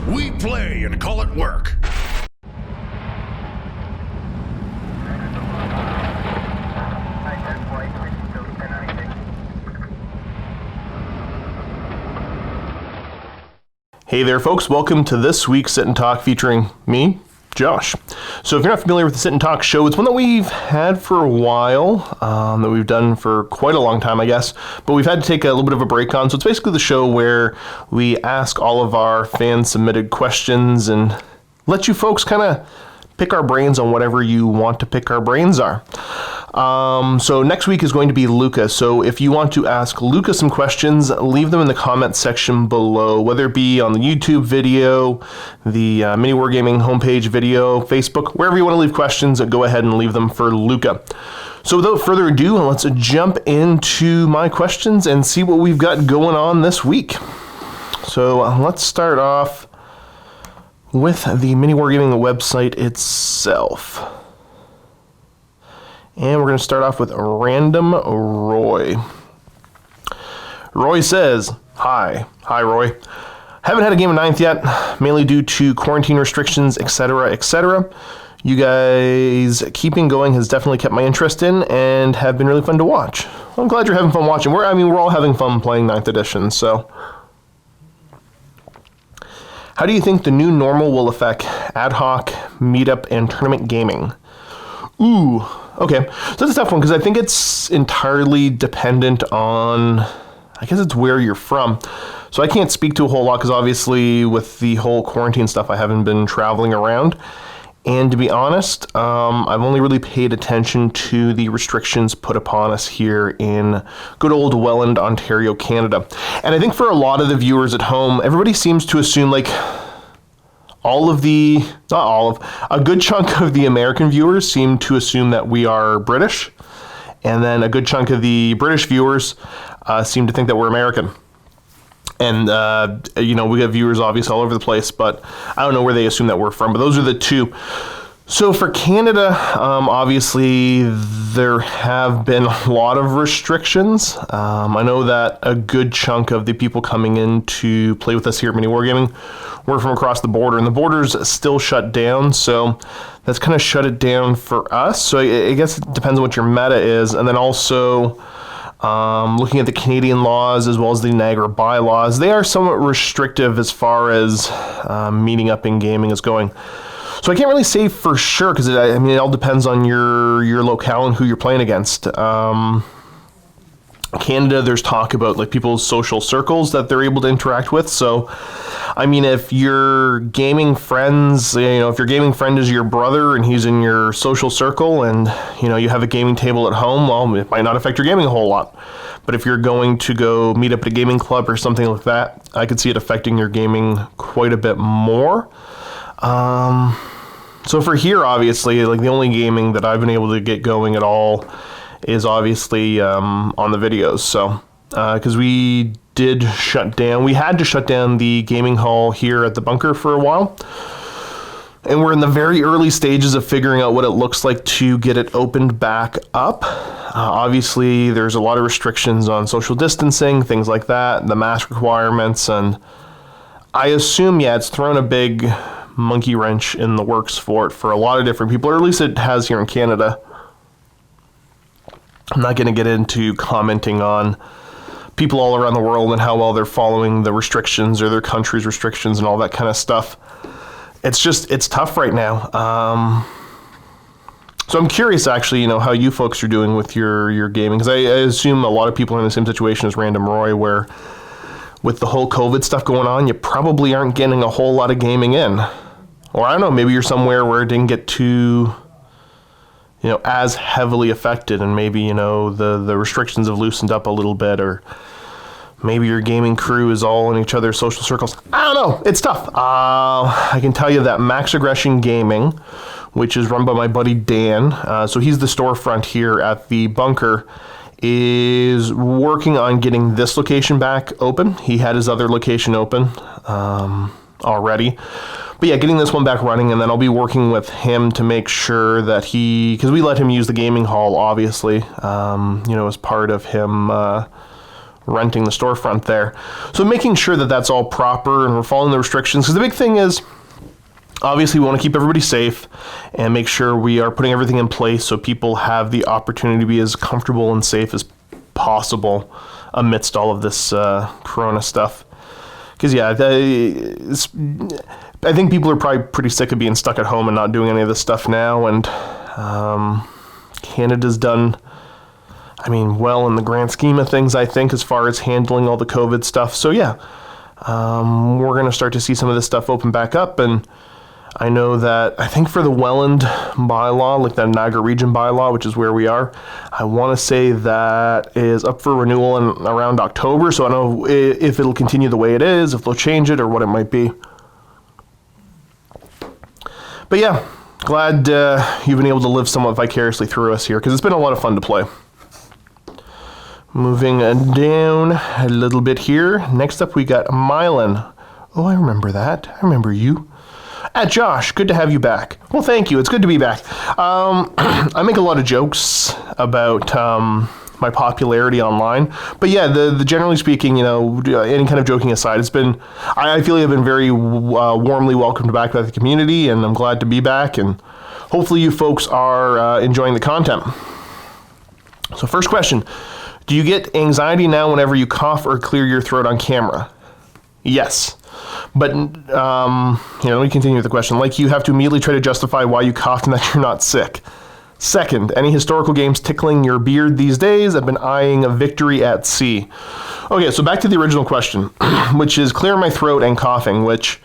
We play and call it work. Hey there folks, welcome to this week's Sit and Talk featuring me, Josh. So if you're not familiar with the Sit and Talk show, it's one that we've had for a while, that we've done for quite a long time, I guess, but we've had to take a little bit of a break on. So it's basically the show where we ask all of our fan-submitted questions and let you folks kind of pick our brains on whatever you want to pick our brains are. So next week is going to be Luka. So if you want to ask Luka some questions, leave them in the comments section below, whether it be on the YouTube video, the Mini Wargaming homepage video, Facebook, wherever you want to leave questions, go ahead and leave them for Luka. So without further ado, let's jump into my questions and see what we've got going on this week. So let's start off with the Mini Wargaming website itself. And we're going to start off with Random Roy. Roy says, Hi, Roy. Haven't had a game of 9th yet, mainly due to quarantine restrictions, etc., etc. You guys keeping going has definitely kept my interest in and have been really fun to watch. Well, I'm glad you're having fun watching. We're all having fun playing 9th edition, so. How do you think the new normal will affect ad hoc, meetup, and tournament gaming? Ooh. Okay, so that's a tough one because I think it's entirely dependent on, I guess it's where you're from. So I can't speak to a whole lot because obviously with the whole quarantine stuff, I haven't been traveling around. And to be honest, I've only really paid attention to the restrictions put upon us here in good old Welland, Ontario, Canada. And I think for a lot of the viewers at home, everybody seems to assume like, a good chunk of the American viewers seem to assume that we are British, and then a good chunk of the British viewers seem to think that we're American. And, we have viewers obviously all over the place, but I don't know where they assume that we're from, but those are the two. So for Canada, obviously there have been a lot of restrictions. I know that a good chunk of the people coming in to play with us here at Mini Wargaming were from across the border, and the border's still shut down, so that's kind of shut it down for us. So I guess it depends on what your meta is, and then also looking at the Canadian laws as well as the Niagara bylaws, they are somewhat restrictive as far as meeting up in gaming is going. So I can't really say for sure because it all depends on your locale and who you're playing against. Canada, there's talk about like people's social circles that they're able to interact with. So, I mean, if your gaming friends, if your gaming friend is your brother and he's in your social circle and, you have a gaming table at home, well, it might not affect your gaming a whole lot. But if you're going to go meet up at a gaming club or something like that, I could see it affecting your gaming quite a bit more. So for here, obviously, like the only gaming that I've been able to get going at all is obviously on the videos. So because we had to shut down the gaming hall here at the bunker for a while. And we're in the very early stages of figuring out what it looks like to get it opened back up. Obviously, there's a lot of restrictions on social distancing, things like that, the mask requirements, and I assume, it's thrown a big monkey wrench in the works for it for a lot of different people, or at least it has here in Canada. I'm not going to get into commenting on people all around the world and how well they're following the restrictions or their country's restrictions and all that kind of stuff. It's tough right now. So I'm curious actually, how you folks are doing with your gaming, because I assume a lot of people are in the same situation as Random Roy, where with the whole COVID stuff going on, you probably aren't getting a whole lot of gaming in. Or I don't know, maybe you're somewhere where it didn't get too, as heavily affected, and maybe, the restrictions have loosened up a little bit, or maybe your gaming crew is all in each other's social circles. I don't know. It's tough. I can tell you that Max Aggression Gaming, which is run by my buddy Dan, so he's the storefront here at the bunker, is working on getting this location back open. He had his other location open already. But yeah, getting this one back running, and then I'll be working with him to make sure that because we let him use the gaming hall, obviously, as part of him renting the storefront there. So making sure that that's all proper and we're following the restrictions. Because the big thing is, obviously we want to keep everybody safe and make sure we are putting everything in place so people have the opportunity to be as comfortable and safe as possible amidst all of this corona stuff. Because yeah, I think people are probably pretty sick of being stuck at home and not doing any of this stuff now. And Canada's done, I mean, well in the grand scheme of things, I think, as far as handling all the COVID stuff. So yeah, we're going to start to see some of this stuff open back up. And I know that, I think for the Welland bylaw, like the Niagara Region bylaw, which is where we are, I want to say that is up for renewal in around October. So I don't know if it'll continue the way it is, if they'll change it, or what it might be. But yeah, glad you've been able to live somewhat vicariously through us here, because it's been a lot of fun to play. Moving down a little bit here. Next up, we got Mylan. Oh, I remember that. I remember you. Josh, good to have you back. Well, thank you. It's good to be back. I make a lot of jokes about my popularity online, but yeah, the generally speaking, you know, any kind of joking aside, it's been, I feel like I've been very warmly welcomed back by the community, and I'm glad to be back, and hopefully you folks are enjoying the content. So first question, do you get anxiety now whenever you cough or clear your throat on camera? Yes. But, let me continue with the question. Like, you have to immediately try to justify why you coughed and that you're not sick. Second, any historical games tickling your beard these days? I've been eyeing a victory at sea. Okay, so back to the original question, which is clear my throat and coughing, which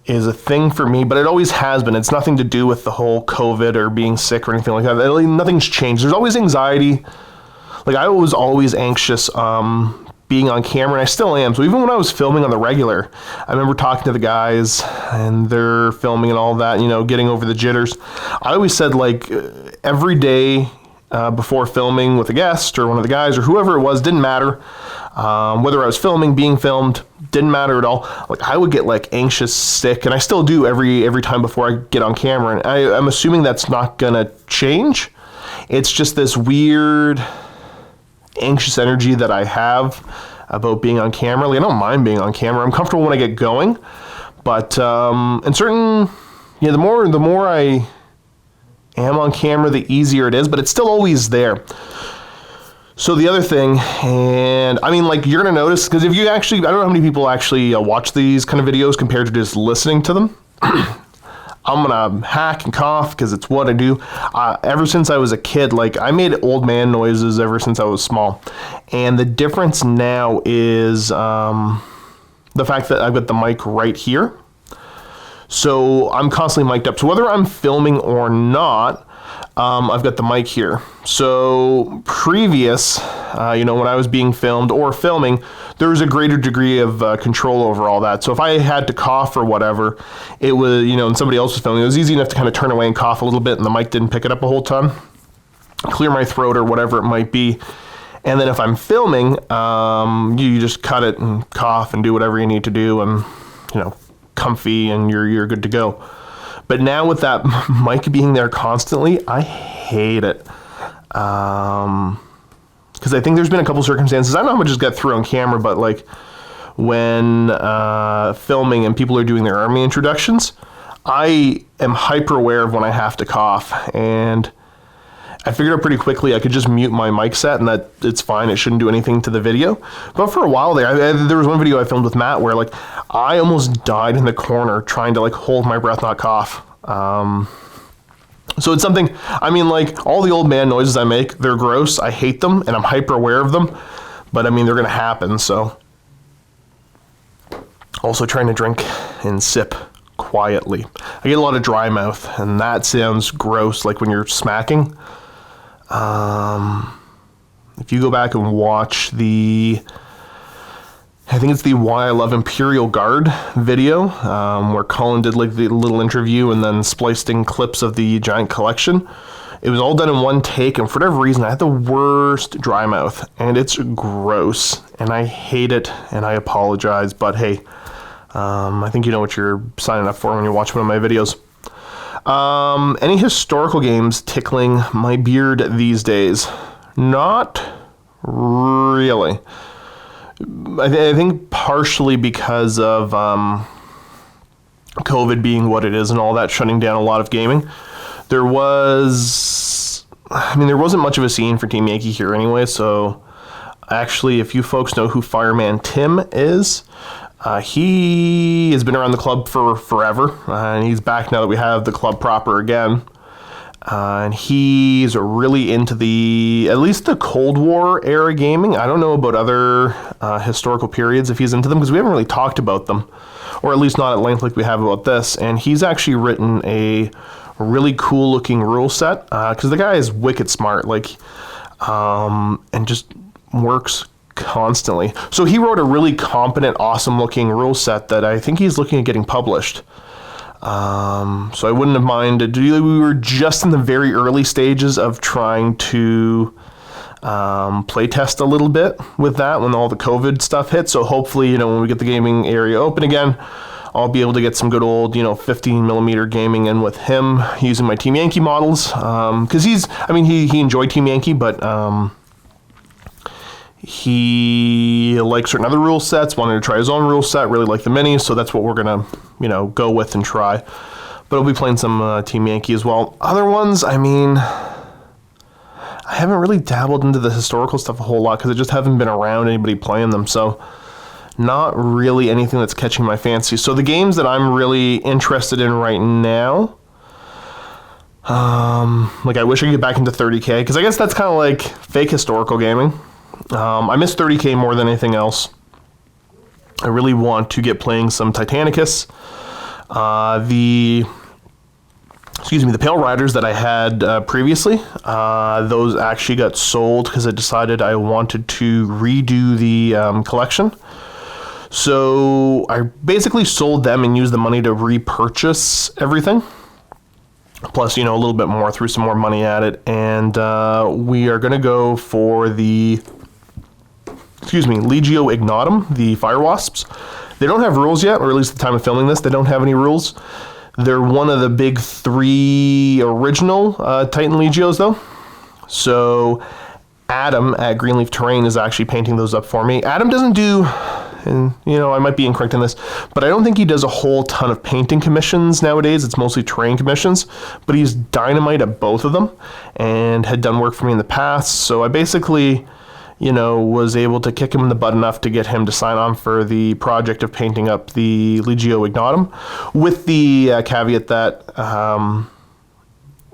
is a thing for me, but it always has been. It's nothing to do with the whole COVID or being sick or anything like that. Nothing's changed. There's always anxiety. Like, I was always anxious, being on camera, and I still am. So even when I was filming on the regular, I remember talking to the guys and they're filming and all that, you know, getting over the jitters. I always said, like, every day before filming with a guest or one of the guys or whoever it was, didn't matter. Whether I was filming, being filmed, didn't matter at all. Like, I would get like anxious, sick, and I still do every time before I get on camera. And I'm assuming that's not gonna change. It's just this weird anxious energy that I have about being on camera. Like, I don't mind being on camera. I'm comfortable when I get going, but in certain, yeah, the more I am on camera, the easier it is, but it's still always there. So the other thing, and I mean, like, you're gonna notice, because if you actually, I don't know how many people actually watch these kind of videos compared to just listening to them. I'm gonna hack and cough because it's what I do. Ever since I was a kid, like, I made old man noises ever since I was small. And the difference now is the fact that I've got the mic right here. So I'm constantly mic'd up. So whether I'm filming or not, I've got the mic here. So previous, when I was being filmed or filming, there was a greater degree of control over all that. So if I had to cough or whatever, it was, and somebody else was filming, it was easy enough to kind of turn away and cough a little bit and the mic didn't pick it up a whole ton, clear my throat or whatever it might be. And then if I'm filming, you just cut it and cough and do whatever you need to do and, comfy, and you're good to go. But now with that mic being there constantly, I hate it. Because I think there's been a couple circumstances, I don't know how much just got through on camera, but like when filming and people are doing their army introductions, I am hyper aware of when I have to cough, and I figured out pretty quickly I could just mute my mic set and that it's fine. It shouldn't do anything to the video. But for a while there was one video I filmed with Matt where like I almost died in the corner trying to like hold my breath, not cough. So it's something, I mean, like all the old man noises I make, they're gross. I hate them and I'm hyper aware of them, but I mean, they're going to happen. So also trying to drink and sip quietly. I get a lot of dry mouth and that sounds gross. Like when you're smacking. If you go back and watch I think it's the Why I Love Imperial Guard video, where Colin did like the little interview and then spliced in clips of the giant collection. It was all done in one take, and for whatever reason, I had the worst dry mouth, and it's gross, and I hate it, and I apologize, but hey, I think you know what you're signing up for when you watch one of my videos. Any historical games tickling my beard these days? Not really. I think partially because of COVID being what it is and all that, shutting down a lot of gaming. There wasn't much of a scene for Team Yankee here anyway, so actually, if you folks know who Fireman Tim is, he has been around the club for forever, and he's back now that we have the club proper again. And he's really into at least the Cold War era gaming. I don't know about other historical periods if he's into them, because we haven't really talked about them, or at least not at length like we have about this. And he's actually written a really cool looking rule set, because the guy is wicked smart, and just works constantly. So he wrote a really competent, awesome looking rule set that I think he's looking at getting published. So I wouldn't have minded. We were just in the very early stages of trying to play test a little bit with that when all the COVID stuff hit. So hopefully, when we get the gaming area open again, I'll be able to get some good old, 15 millimeter gaming in with him using my Team Yankee models. Because he enjoyed Team Yankee, but he likes certain other rule sets, wanted to try his own rule set, really liked the minis, so that's what we're going to, go with and try. But I'll be playing some Team Yankee as well. Other ones, I haven't really dabbled into the historical stuff a whole lot because I just haven't been around anybody playing them, so not really anything that's catching my fancy. So the games that I'm really interested in right now, I wish I could get back into 30K, because I guess that's kind of like fake historical gaming. I miss 30K more than anything else. I really want to get playing some Titanicus. The Pale Riders that I had previously, those actually got sold because I decided I wanted to redo the collection. So I basically sold them and used the money to repurchase everything. Plus, a little bit more, threw some more money at it. And we are going to go for the Legio Ignatum, the Fire Wasps. They don't have rules yet, or at least at the time of filming this, they don't have any rules. They're one of the big 3 original Titan Legios, though. So Adam at Greenleaf Terrain is actually painting those up for me. Adam doesn't do, and I might be incorrect in this, but I don't think he does a whole ton of painting commissions nowadays. It's mostly terrain commissions, but he's dynamite at both of them and had done work for me in the past. So I basically, was able to kick him in the butt enough to get him to sign on for the project of painting up the Legio Ignatum, with the caveat that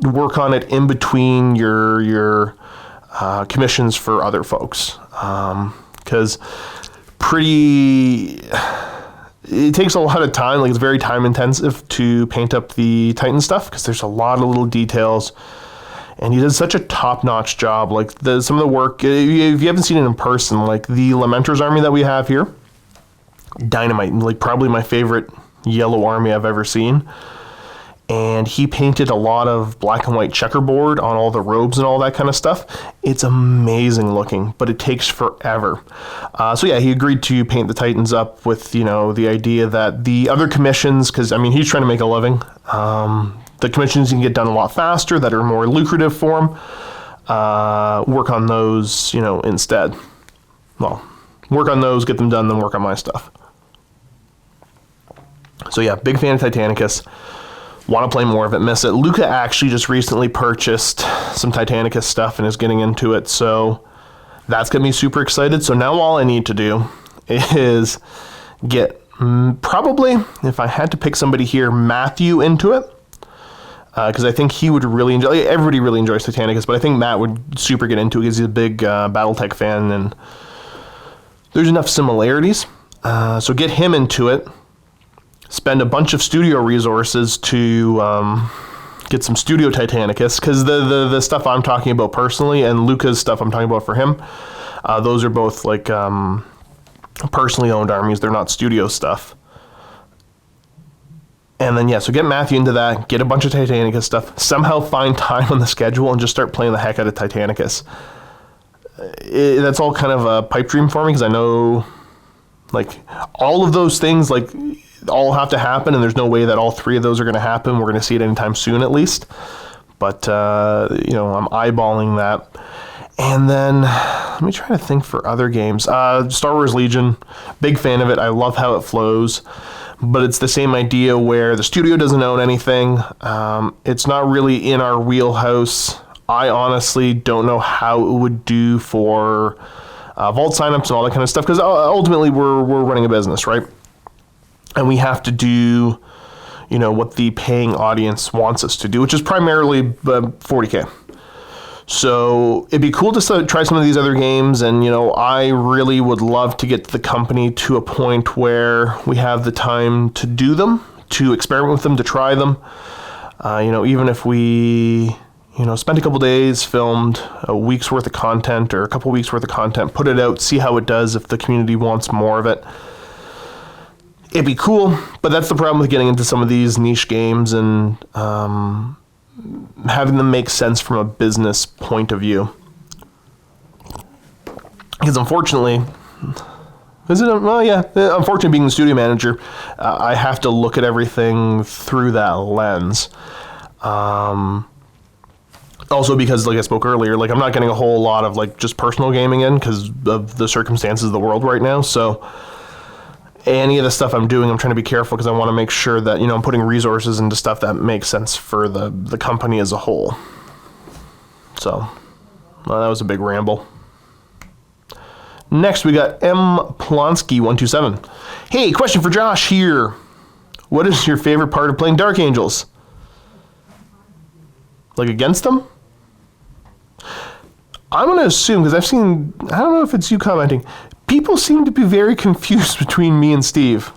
work on it in between your commissions for other folks, because it takes a lot of time. It's very time intensive to paint up the Titan stuff because there's a lot of little details. And he does such a top-notch job. Some of the work, if you haven't seen it in person, the Lamenter's army that we have here, dynamite, probably my favorite yellow army I've ever seen. And he painted a lot of black and white checkerboard on all the robes and all that kind of stuff. It's amazing looking, but it takes forever. He agreed to paint the Titans up with, the idea that the other commissions, because, he's trying to make a living, the commissions you can get done a lot faster, that are more lucrative for him. Work on those, instead. Well, work on those, get them done, then work on my stuff. So yeah, big fan of Titanicus. Want to play more of it, miss it. Luka actually just recently purchased some Titanicus stuff and is getting into it, so that's going to be super excited. So now all I need to do is get, probably, if I had to pick somebody here, Matthew into it. Because I think he would really enjoy. Everybody really enjoys Titanicus, but I think Matt would super get into it because he's a big BattleTech fan, and there's enough similarities. So get him into it. Spend a bunch of studio resources to get some studio Titanicus, because the stuff I'm talking about personally and Luka's stuff I'm talking about for him, those are both personally owned armies. They're not studio stuff. And then, so get Matthew into that, get a bunch of Titanicus stuff, somehow find time on the schedule and just start playing the heck out of Titanicus. That's all kind of a pipe dream for me, because I know, all of those things, all have to happen, and there's no way that all 3 of those are going to happen. We're going to see it anytime soon, at least. But, I'm eyeballing that. And then, let me try to think for other games. Star Wars Legion, big fan of it. I love how it flows. But it's the same idea where the studio doesn't own anything. It's not really in our wheelhouse. I honestly don't know how it would do for vault signups and all that kind of stuff, because ultimately we're running a business, right? And we have to do, what the paying audience wants us to do, which is primarily 40K. So it'd be cool to try some of these other games, and I really would love to get the company to a point where we have the time to do them, to experiment with them, to try them. Even if we spent a couple days, filmed a week's worth of content or a couple weeks worth of content, put it out, see how it does, if the community wants more of it. It'd be cool, but that's the problem with getting into some of these niche games and having them make sense from a business point of view. Because unfortunately, unfortunately being the studio manager, I have to look at everything through that lens. Also because, like I spoke earlier, I'm not getting a whole lot of just personal gaming in because of the circumstances of the world right now. So any of the stuff I'm doing, I'm trying to be careful because I want to make sure that, I'm putting resources into stuff that makes sense for the company as a whole. So, that was a big ramble. Next, we got M. Plonsky127. Hey, question for Josh here. What is your favorite part of playing Dark Angels? Against them? I'm going to assume, because I don't know if it's you commenting, people seem to be very confused between me and Steve,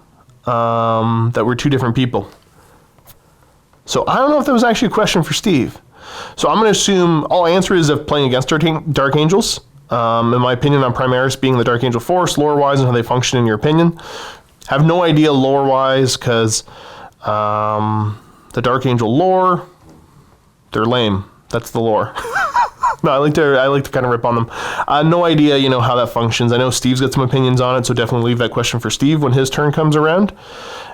that we're two different people. So I don't know if that was actually a question for Steve. So I'm going to assume all answer is of playing against Dark Angels. In my opinion, on Primaris being the Dark Angel Force, lore-wise, and how they function in your opinion. Have no idea lore-wise, because the Dark Angel lore, they're lame. That's the lore. No, I like to kind of rip on them. No idea, how that functions. I know Steve's got some opinions on it, so definitely leave that question for Steve when his turn comes around.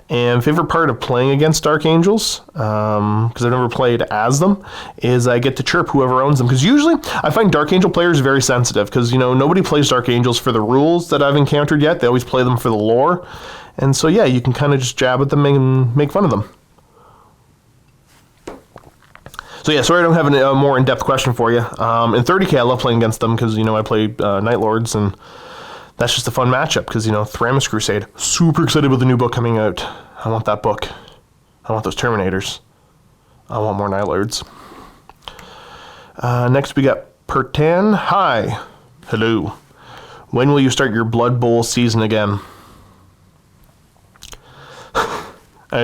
And favorite part of playing against Dark Angels, because I've never played as them, is I get to chirp whoever owns them. Because usually I find Dark Angel players very sensitive, because nobody plays Dark Angels for the rules that I've encountered yet. They always play them for the lore. And so yeah, you can kind of just jab at them and make fun of them. So yeah, sorry I don't have a more in-depth question for you. In 30K, I love playing against them because, I play Night Lords, and that's just a fun matchup because, Thramus Crusade. Super excited about the new book coming out. I want that book. I want those Terminators. I want more Night Lords. Next, we got Pertan. Hi. Hello. When will you start your Blood Bowl season again?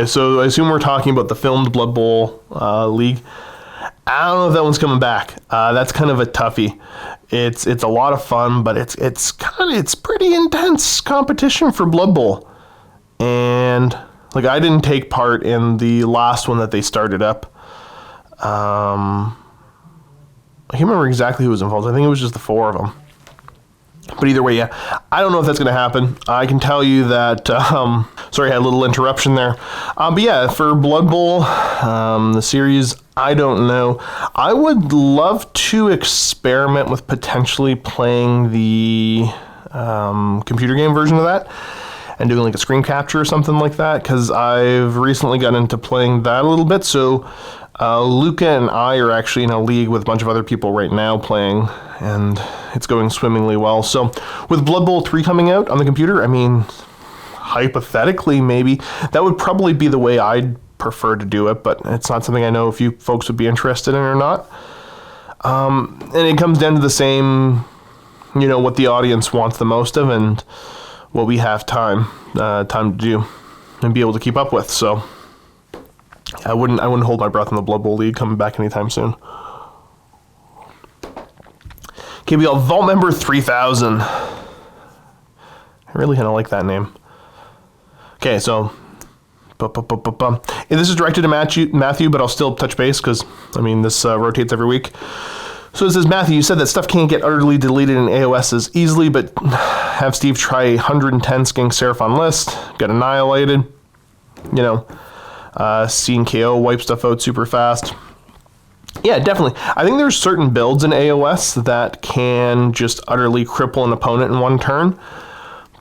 So I assume we're talking about the filmed Blood Bowl league. I don't know if that one's coming back. That's kind of a toughie. It's a lot of fun, but it's pretty intense competition for Blood Bowl. And I didn't take part in the last one that they started up. I can't remember exactly who was involved. I think it was just the four of them. But either way, yeah, I don't know if that's going to happen. I can tell you that, sorry, I had a little interruption there. But yeah, for Blood Bowl, the series, I don't know. I would love to experiment with potentially playing the computer game version of that and doing a screen capture or something like that, because I've recently got into playing that a little bit. So Luka and I are actually in a league with a bunch of other people right now playing, and it's going swimmingly well. So with Blood Bowl 3 coming out on the computer, I mean, hypothetically, maybe that would probably be the way I'd prefer to do it, but it's not something I know if you folks would be interested in or not. And it comes down to the same, what the audience wants the most of and what we have time to do and be able to keep up with. So I wouldn't hold my breath in the Blood Bowl League coming back anytime soon. KBL Vault Member 3000. I really kind of like that name. Okay, so this is directed to Matthew, but I'll still touch base because, this rotates every week. So it says, Matthew, you said that stuff can't get utterly deleted in AOSs easily, but have Steve try 110 Skink Seraphon list, get annihilated, seeing KO wipe stuff out super fast. Yeah, definitely. I think there's certain builds in AOS that can just utterly cripple an opponent in one turn.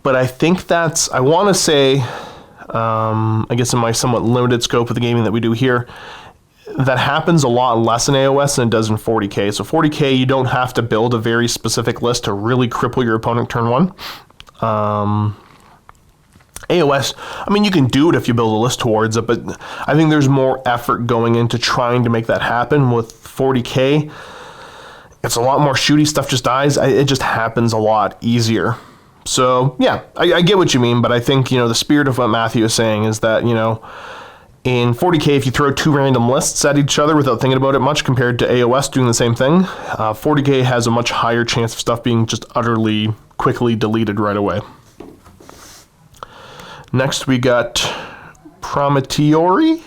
But I think I want to say, I guess in my somewhat limited scope of the gaming that we do here, that happens a lot less in AOS than it does in 40k. So 40k, you don't have to build a very specific list to really cripple your opponent turn one. AOS, I mean, you can do it if you build a list towards it, but I think there's more effort going into trying to make that happen. With 40k, it's a lot more shooty, stuff just dies. It just happens a lot easier. So, yeah, I get what you mean, but I think, the spirit of what Matthew is saying is that, in 40k, if you throw two random lists at each other without thinking about it much compared to AOS doing the same thing, 40k has a much higher chance of stuff being just utterly, quickly deleted right away. Next, we got Prometeori.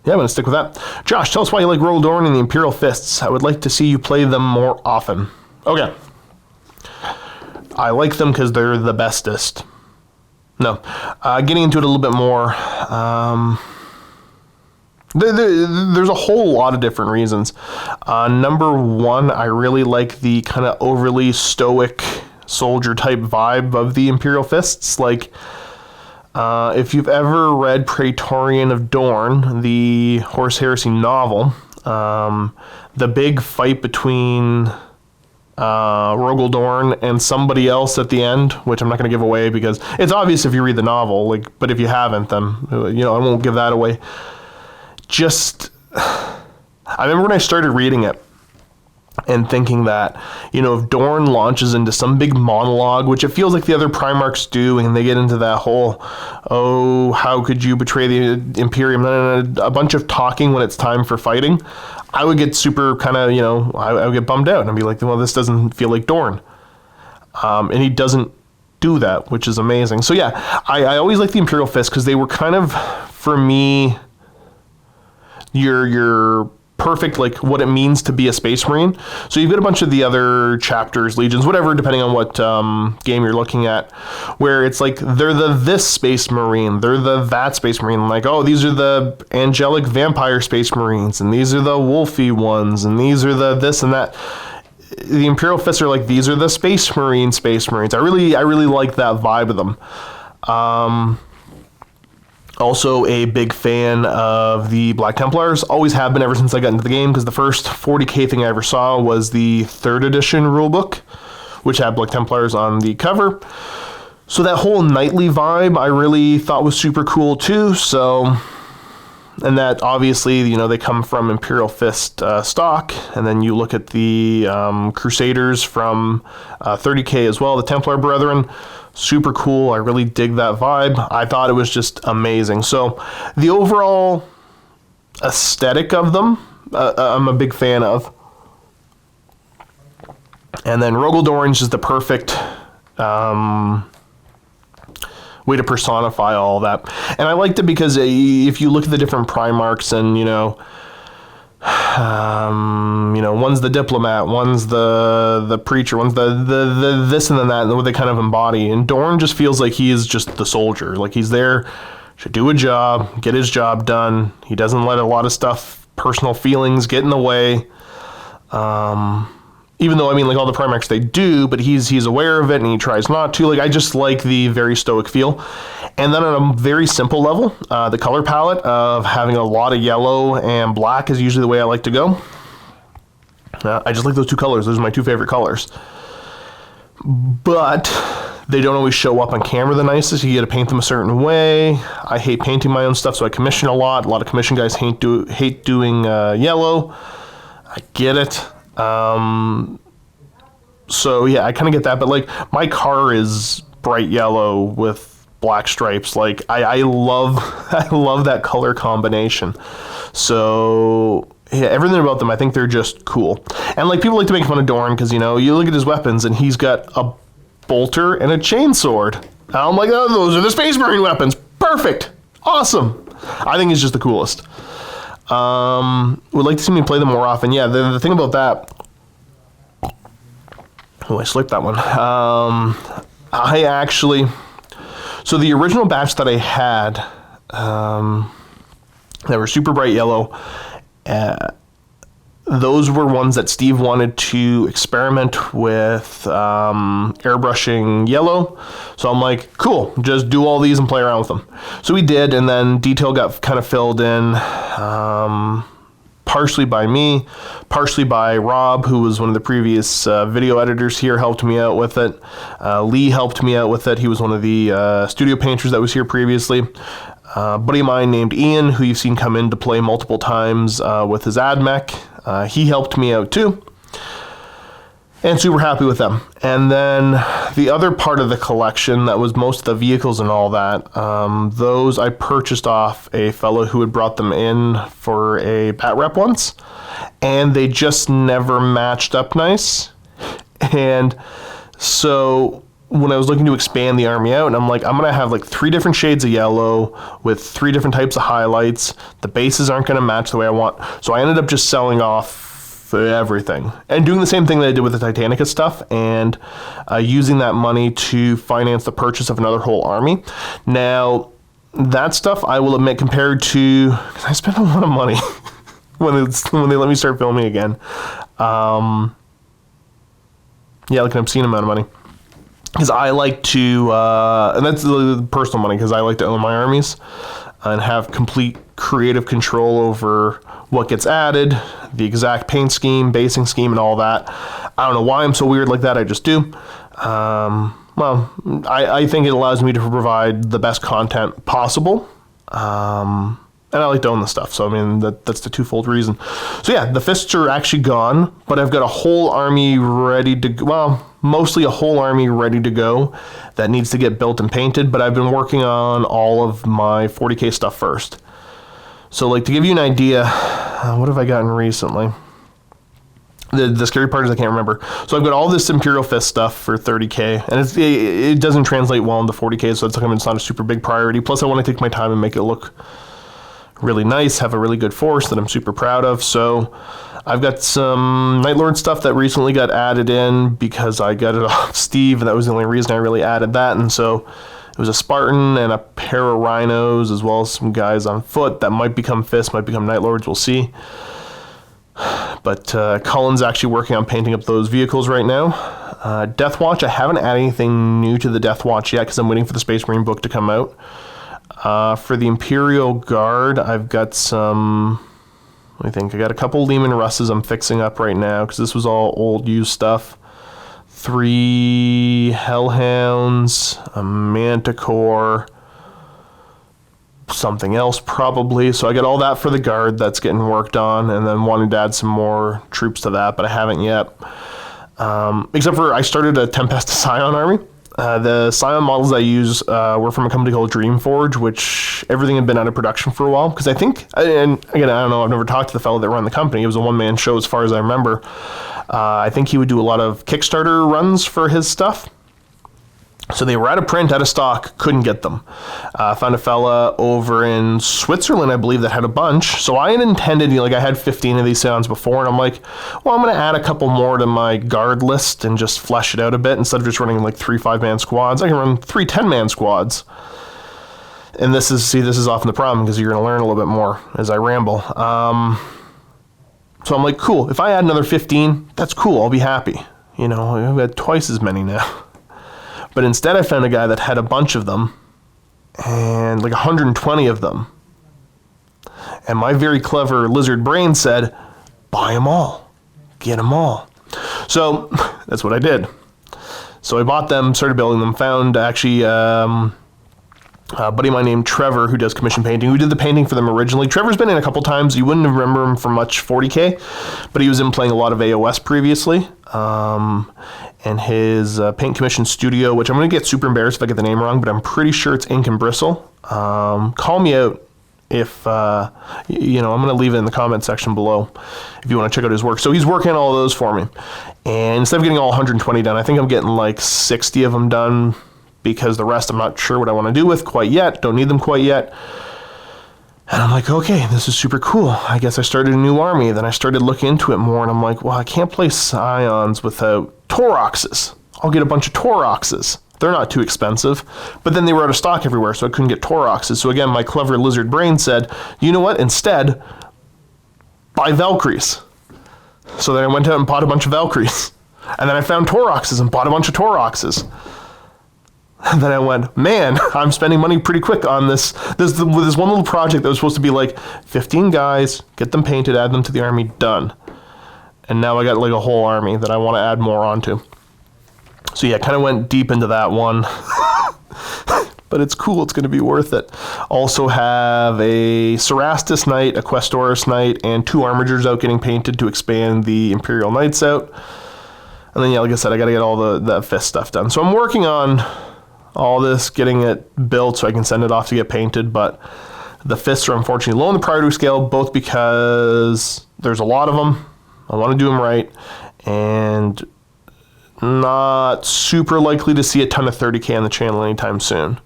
Yeah, I'm going to stick with that. Josh, tell us why you like Roldorn and the Imperial Fists. I would like to see you play them more often. Okay. I like them because they're the bestest. No. Getting into it a little bit more. There's a whole lot of different reasons. Number one, I really like the kind of overly stoic soldier type vibe of the Imperial Fists. Like, if you've ever read Praetorian of Dorn, the Horus Heresy novel, the big fight between Rogaldorn and somebody else at the end, which I'm not going to give away because it's obvious if you read the novel, but if you haven't, then, I won't give that away. I remember when I started reading it, and thinking that, if Dorn launches into some big monologue, which it feels like the other Primarchs do, and they get into that whole, oh, how could you betray the Imperium, a bunch of talking when it's time for fighting, I would get super kind of, I would get bummed out and be like, well, this doesn't feel like Dorn. And he doesn't do that, which is amazing. So yeah, I always like the Imperial Fist because they were kind of, for me, your perfect, like, what it means to be a Space Marine. So you've got a bunch of the other chapters, legions, whatever, depending on what game you're looking at, where it's like, they're this Space Marine, they're that Space Marine, like, oh, these are the angelic vampire Space Marines, and these are the wolfy ones, and these are the this and that. The Imperial Fists are like, these are the Space Marines. I really like that vibe of them. Also a big fan of the Black Templars. Always have been ever since I got into the game, because the first 40k thing I ever saw was the 3rd edition rulebook, which had Black Templars on the cover. So that whole knightly vibe I really thought was super cool too. So, and that obviously, they come from Imperial Fist stock. And then you look at the Crusaders from 30k as well, the Templar Brethren. Super cool. I really dig that vibe. I thought it was just amazing. So the overall aesthetic of them, I'm a big fan of. And then Rogaldorn's just the perfect way to personify all that. And I liked it because if you look at the different Primarchs and, one's the diplomat, one's the preacher, one's the this and then that, and what they kind of embody. And Dorn just feels like he is just the soldier. Like, he's there to do a job, get his job done. He doesn't let a lot of stuff, personal feelings, get in the way. Even though, like, all the Primarchs, they do, but he's aware of it and he tries not to. Like, I just like the very stoic feel. And then on a very simple level, the color palette of having a lot of yellow and black is usually the way I like to go. I just like those two colors. Those are my two favorite colors. But they don't always show up on camera the nicest. You got to paint them a certain way. I hate painting my own stuff, so I commission a lot. A lot of commission guys hate doing yellow. I get it. So yeah, I kind of get that. But, like, my car is bright yellow with black stripes. Like, I love that color combination. So yeah, everything about them, I think they're just cool. And, like, people like to make fun of Dorn because, you look at his weapons and he's got a bolter and a chainsword. And I'm like, oh, those are the Space Marine weapons. Perfect. Awesome. I think it's just the coolest. Would like to see me play them more often. Yeah, the thing about that... Oh, I slipped that one. I actually... So the original batch that I had, they were super bright yellow. those were ones that Steve wanted to experiment with airbrushing yellow. So I'm like, cool, just do all these and play around with them. So we did, and then detail got kind of filled in, partially by me, partially by Rob, who was one of the previous video editors here, helped me out with it. Lee helped me out with it. He was one of the studio painters that was here previously. A buddy of mine named Ian, who you've seen come in to play multiple times with his AdMech. He helped me out too, and super happy with them. And then the other part of the collection that was most of the vehicles and all that, those I purchased off a fellow who had brought them in for a bat rep once, and they just never matched up nice. And so when I was looking to expand the army out, and I'm like, I'm going to have like 3 different shades of yellow with 3 different types of highlights. The bases aren't going to match the way I want. So I ended up just selling off everything and doing the same thing that I did with the Titanica stuff, and using that money to finance the purchase of another whole army. Now, that stuff, I will admit, compared to, because I spent a lot of money when they let me start filming again. Yeah, like an obscene amount of money. Because I like to, and that's the personal money, because I like to own my armies and have complete creative control over what gets added, the exact paint scheme, basing scheme, and all that. I don't know why I'm so weird like that, I just do. Well, I think it allows me to provide the best content possible. And I like to own the stuff, so I mean, that's the twofold reason. So yeah, the fists are actually gone, but I've got a whole army ready to go. Well, mostly a whole army ready to go that needs to get built and painted, but I've been working on all of my 40K stuff first. So like, to give you an idea, what have I gotten recently? The scary part is I can't remember. So I've got all this Imperial Fist stuff for 30K, and it doesn't translate well into 40K, so it's not a super big priority. Plus I want to take my time and make it look really nice, have a really good force that I'm super proud of. So I've got some Night Lord stuff that recently got added in because I got it off Steve, and that was the only reason I really added that. And so it was a Spartan and a pair of Rhinos, as well as some guys on foot that might become Fists, might become Night Lords, we'll see. But Cullen's actually working on painting up those vehicles right now. Death Watch, I haven't added anything new to the Death Watch yet because I'm waiting for the Space Marine book to come out. For the Imperial Guard, I've got some, I got a couple Lehman Russes I'm fixing up right now because this was all old used stuff. 3 Hellhounds, a Manticore, something else probably. So I got all that for the Guard that's getting worked on, and then wanted to add some more troops to that, but I haven't yet. Except for I started a Tempest Scion army. The Scion models I use were from a company called Dreamforge, which everything had been out of production for a while. Because I think, and again, I don't know, I've never talked to the fellow that ran the company. It was a one-man show as far as I remember. I think he would do a lot of Kickstarter runs for his stuff. So they were out of print, out of stock, couldn't get them. Found a fella over in Switzerland, I believe, that had a bunch. So I had intended, I had 15 of these Scions before, and I'm like, well, I'm going to add a couple more to my guard list and just flesh it out a bit. Instead of just running like 3 5-man squads, I can run 3 10-man squads. And this is often the problem, because you're going to learn a little bit more as I ramble. So I'm like, cool, if I add another 15, that's cool, I'll be happy. I've got twice as many now. But instead I found a guy that had a bunch of them, and like 120 of them. And my very clever lizard brain said, buy them all. Get them all. So that's what I did. So I bought them, started building them, found actually a buddy of mine named Trevor, who does commission painting, who did the painting for them originally. Trevor's been in a couple times. You wouldn't remember him from much 40K, but he was in playing a lot of AOS previously. And his paint commission studio, which I'm going to get super embarrassed if I get the name wrong, but I'm pretty sure it's Ink and Bristle. Call me out if, I'm going to leave it in the comment section below if you want to check out his work. So he's working on all of those for me. And instead of getting all 120 done, I think I'm getting like 60 of them done, because the rest I'm not sure what I want to do with quite yet. Don't need them quite yet. And I'm like, okay, this is super cool. I guess I started a new army. Then I started looking into it more, and I'm like, well, I can't play Scions without Tauroxes. I'll get a bunch of Tauroxes. They're not too expensive. But then they were out of stock everywhere, so I couldn't get Tauroxes. So again, my clever lizard brain said, you know what? Instead, buy Valkyries. So then I went out and bought a bunch of Valkyries. And then I found Tauroxes and bought a bunch of Tauroxes. And then I went, man, I'm spending money pretty quick on this. This one little project that was supposed to be like 15 guys, get them painted, add them to the army, done. And now I got like a whole army that I want to add more onto. So yeah, kind of went deep into that one. But it's cool, it's going to be worth it. Also have a Cerastus Knight, a Questoris Knight, and 2 Armigers out getting painted to expand the Imperial Knights out. And then yeah, like I said, I got to get all the fist stuff done. So I'm working on all this, getting it built so I can send it off to get painted, but the fists are unfortunately low on the priority scale, both because there's a lot of them, I want to do them right, and not super likely to see a ton of 30k on the channel anytime soon.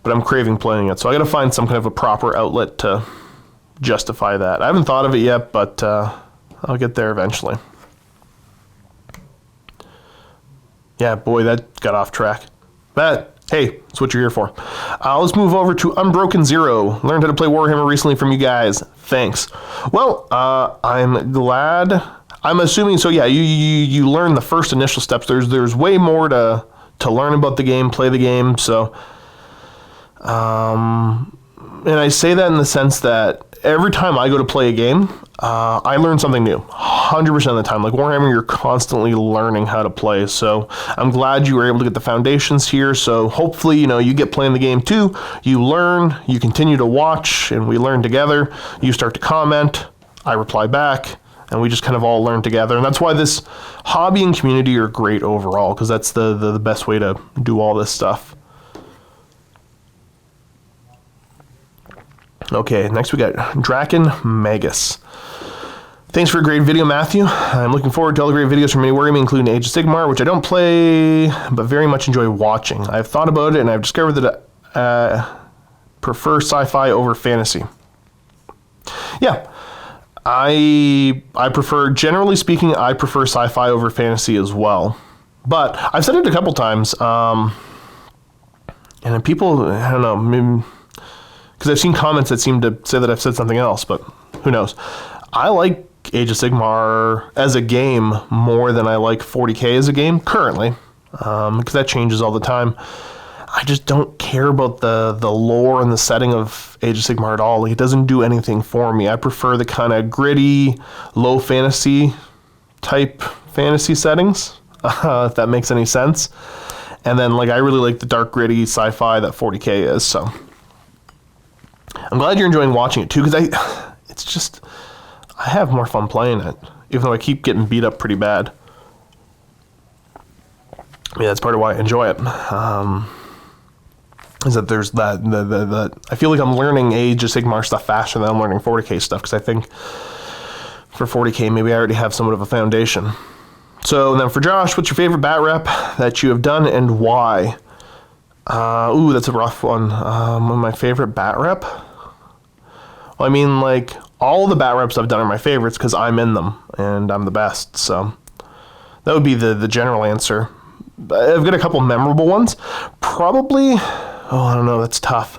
But I'm craving playing it, so I got to find some kind of a proper outlet to justify that. I haven't thought of it yet, but I'll get there eventually. Yeah, boy, that got off track. But, hey, that's what you're here for. Let's move over to Unbroken Zero. Learned how to play Warhammer recently from you guys. Thanks. Well, I'm glad. I'm assuming, so yeah, you learn the first initial steps. There's way more to learn about the game, play the game, so... and I say that in the sense that every time I go to play a game, I learn something new, 100% of the time. Like Warhammer, you're constantly learning how to play, so I'm glad you were able to get the foundations here, so hopefully, you get playing the game too, you learn, you continue to watch, and we learn together, you start to comment, I reply back, and we just kind of all learn together, and that's why this hobby and community are great overall, because that's the best way to do all this stuff. Okay, next we got Draken Magus. Thanks for a great video, Matthew. I'm looking forward to all the great videos from many Wargaming, including Age of Sigmar, which I don't play, but very much enjoy watching. I've thought about it, and I've discovered that I prefer sci-fi over fantasy. Yeah, I prefer, generally speaking, I prefer sci-fi over fantasy as well. But I've said it a couple times, and people, I don't know, maybe... because I've seen comments that seem to say that I've said something else, but who knows. I like Age of Sigmar as a game more than I like 40k as a game currently, because that changes all the time. I just don't care about the lore and the setting of Age of Sigmar at all. Like, it doesn't do anything for me. I prefer the kind of gritty, low fantasy type fantasy settings, if that makes any sense. And then, like, I really like the dark, gritty sci-fi that 40k is, so... I'm glad you're enjoying watching it too, because I have more fun playing it, even though I keep getting beat up pretty bad. Yeah, that's part of why I enjoy it. Is that there's that I feel like I'm learning Age of Sigmar stuff faster than I'm learning 40k stuff, because I think for 40k maybe I already have somewhat of a foundation. So then for Josh, what's your favorite bat rep that you have done and why? Ooh, that's a rough one. My favorite bat rep? Well, I mean, like, all the bat reps I've done are my favorites because I'm in them, and I'm the best, so that would be the general answer. I've got a couple memorable ones. Probably, I don't know, that's tough.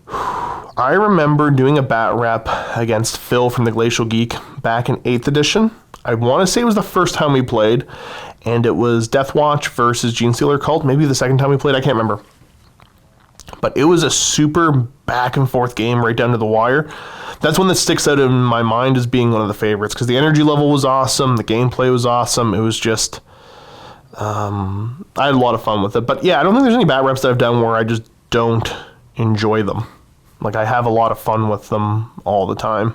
I remember doing a bat rep against Phil from the Glacial Geek back in 8th edition. I want to say it was the first time we played, and it was Deathwatch versus Genestealer Cult. Maybe the second time we played, I can't remember. But it was a super back and forth game right down to the wire. That's one that sticks out in my mind as being one of the favorites, because the energy level was awesome, the gameplay was awesome, it was just... I had a lot of fun with it. But yeah, I don't think there's any bat reps that I've done where I just don't enjoy them. Like, I have a lot of fun with them all the time.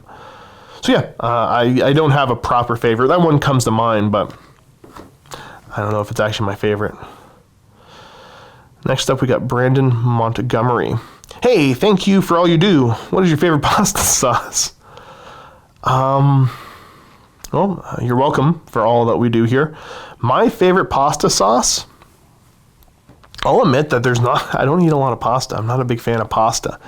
So yeah, I don't have a proper favorite. That one comes to mind, but I don't know if it's actually my favorite. Next up, we got Brandon Montgomery. Hey, thank you for all you do. What is your favorite pasta sauce? Well, you're welcome for all that we do here. My favorite pasta sauce? I'll admit that I don't eat a lot of pasta. I'm not a big fan of pasta.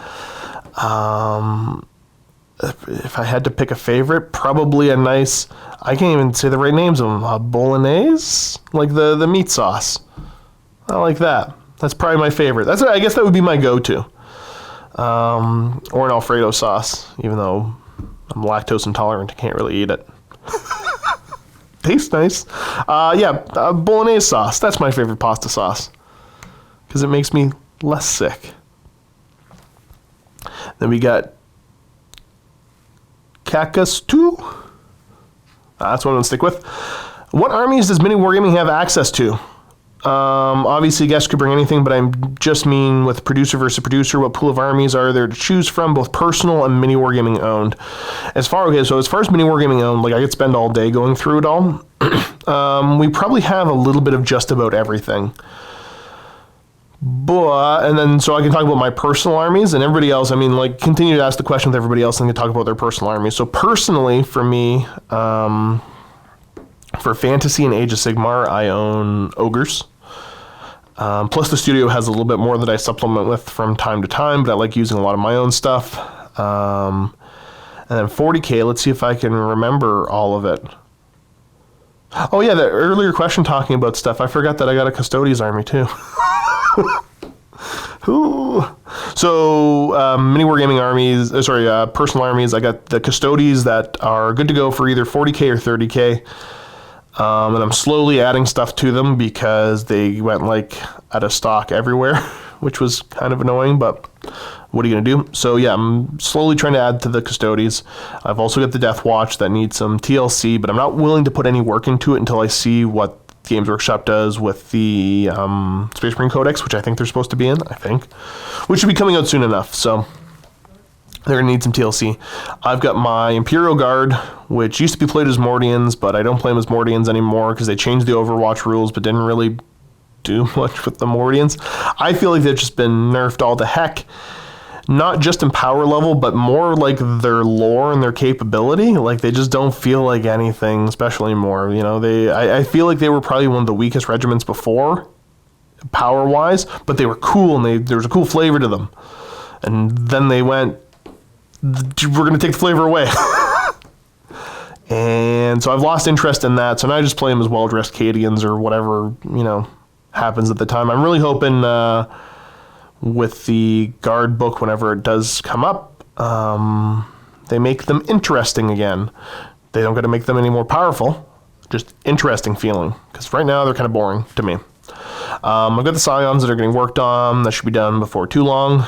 If I had to pick a favorite, probably a nice, I can't even say the right names of them, a bolognese? Like the meat sauce. I like that. That's probably my favorite. I guess that would be my go-to. Or an Alfredo sauce, even though I'm lactose intolerant, I can't really eat it. Tastes nice. Bolognese sauce. That's my favorite pasta sauce because it makes me less sick. Then we got Kakastu. That's what I'm going to stick with. What armies does Mini Wargaming have access to? Obviously, guests could bring anything, but I just mean with producer versus producer, what pool of armies are there to choose from, both personal and Mini Wargaming owned? As far as Mini Wargaming owned, like I could spend all day going through it all. We probably have a little bit of just about everything. So I can talk about my personal armies and everybody else. I mean, like, continue to ask the question with everybody else and then talk about their personal armies. So personally, for me, for Fantasy and Age of Sigmar, I own Ogres. Plus the studio has a little bit more that I supplement with from time to time, but I like using a lot of my own stuff. And then 40K, let's see if I can remember all of it. Oh yeah, that earlier question talking about stuff, I forgot that I got a Custodes army too. So, Mini Wargaming armies, personal armies, I got the Custodes that are good to go for either 40K or 30K. And I'm slowly adding stuff to them because they went like out of stock everywhere, which was kind of annoying, but what are you going to do? So yeah, I'm slowly trying to add to the Custodes. I've also got the Death Watch that needs some TLC, but I'm not willing to put any work into it until I see what Games Workshop does with the Space Marine Codex, which I think they're supposed to be in, which should be coming out soon enough, so they're going to need some TLC. I've got my Imperial Guard, which used to be played as Mordians, but I don't play them as Mordians anymore because they changed the Overwatch rules but didn't really do much with the Mordians. I feel like they've just been nerfed all to heck. Not just in power level, but more like their lore and their capability. Like, they just don't feel like anything special anymore. You know, I feel like they were probably one of the weakest regiments before, power-wise, but they were cool, and there was a cool flavor to them. And then they went, we're going to take the flavor away. And so I've lost interest in that, so now I just play them as well-dressed Cadians or whatever, happens at the time. I'm really hoping with the Guard book, whenever it does come up, they make them interesting again. They don't got to make them any more powerful, just interesting feeling, because right now they're kind of boring to me. I've got the Scions that are getting worked on. That should be done before too long.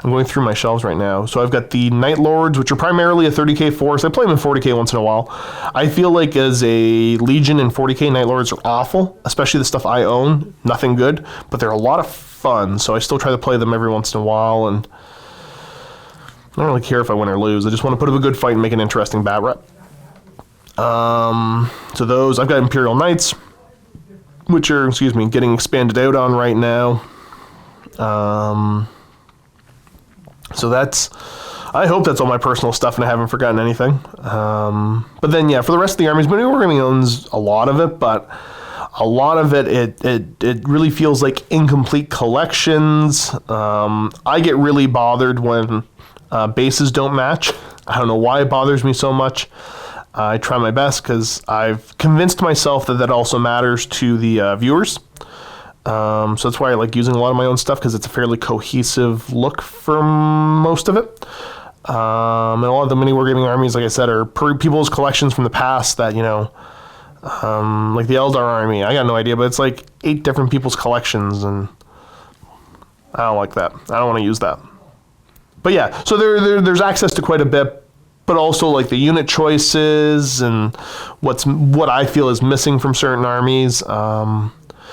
I'm going through my shelves right now. So I've got the Night Lords, which are primarily a 30k force. I play them in 40k once in a while. I feel like as a Legion in 40k, Night Lords are awful, especially the stuff I own. Nothing good, but they're a lot of fun, so I still try to play them every once in a while, and I don't really care if I win or lose. I just want to put up a good fight and make an interesting bat rep. So those, I've got Imperial Knights, which are, getting expanded out on right now. So I hope that's all my personal stuff and I haven't forgotten anything. But then, yeah, for the rest of the armies, Mini Wargaming owns a lot of it, but a lot of it really feels like incomplete collections. I get really bothered when bases don't match. I don't know why it bothers me so much. I try my best because I've convinced myself that also matters to the viewers. So that's why I like using a lot of my own stuff, because it's a fairly cohesive look for most of it. And a lot of the Mini Wargaming armies, like I said, are people's collections from the past that, like the Eldar army. I got no idea, but it's like 8 different people's collections, and I don't like that. I don't want to use that. But yeah, so there's access to quite a bit, but also like the unit choices and what I feel is missing from certain armies.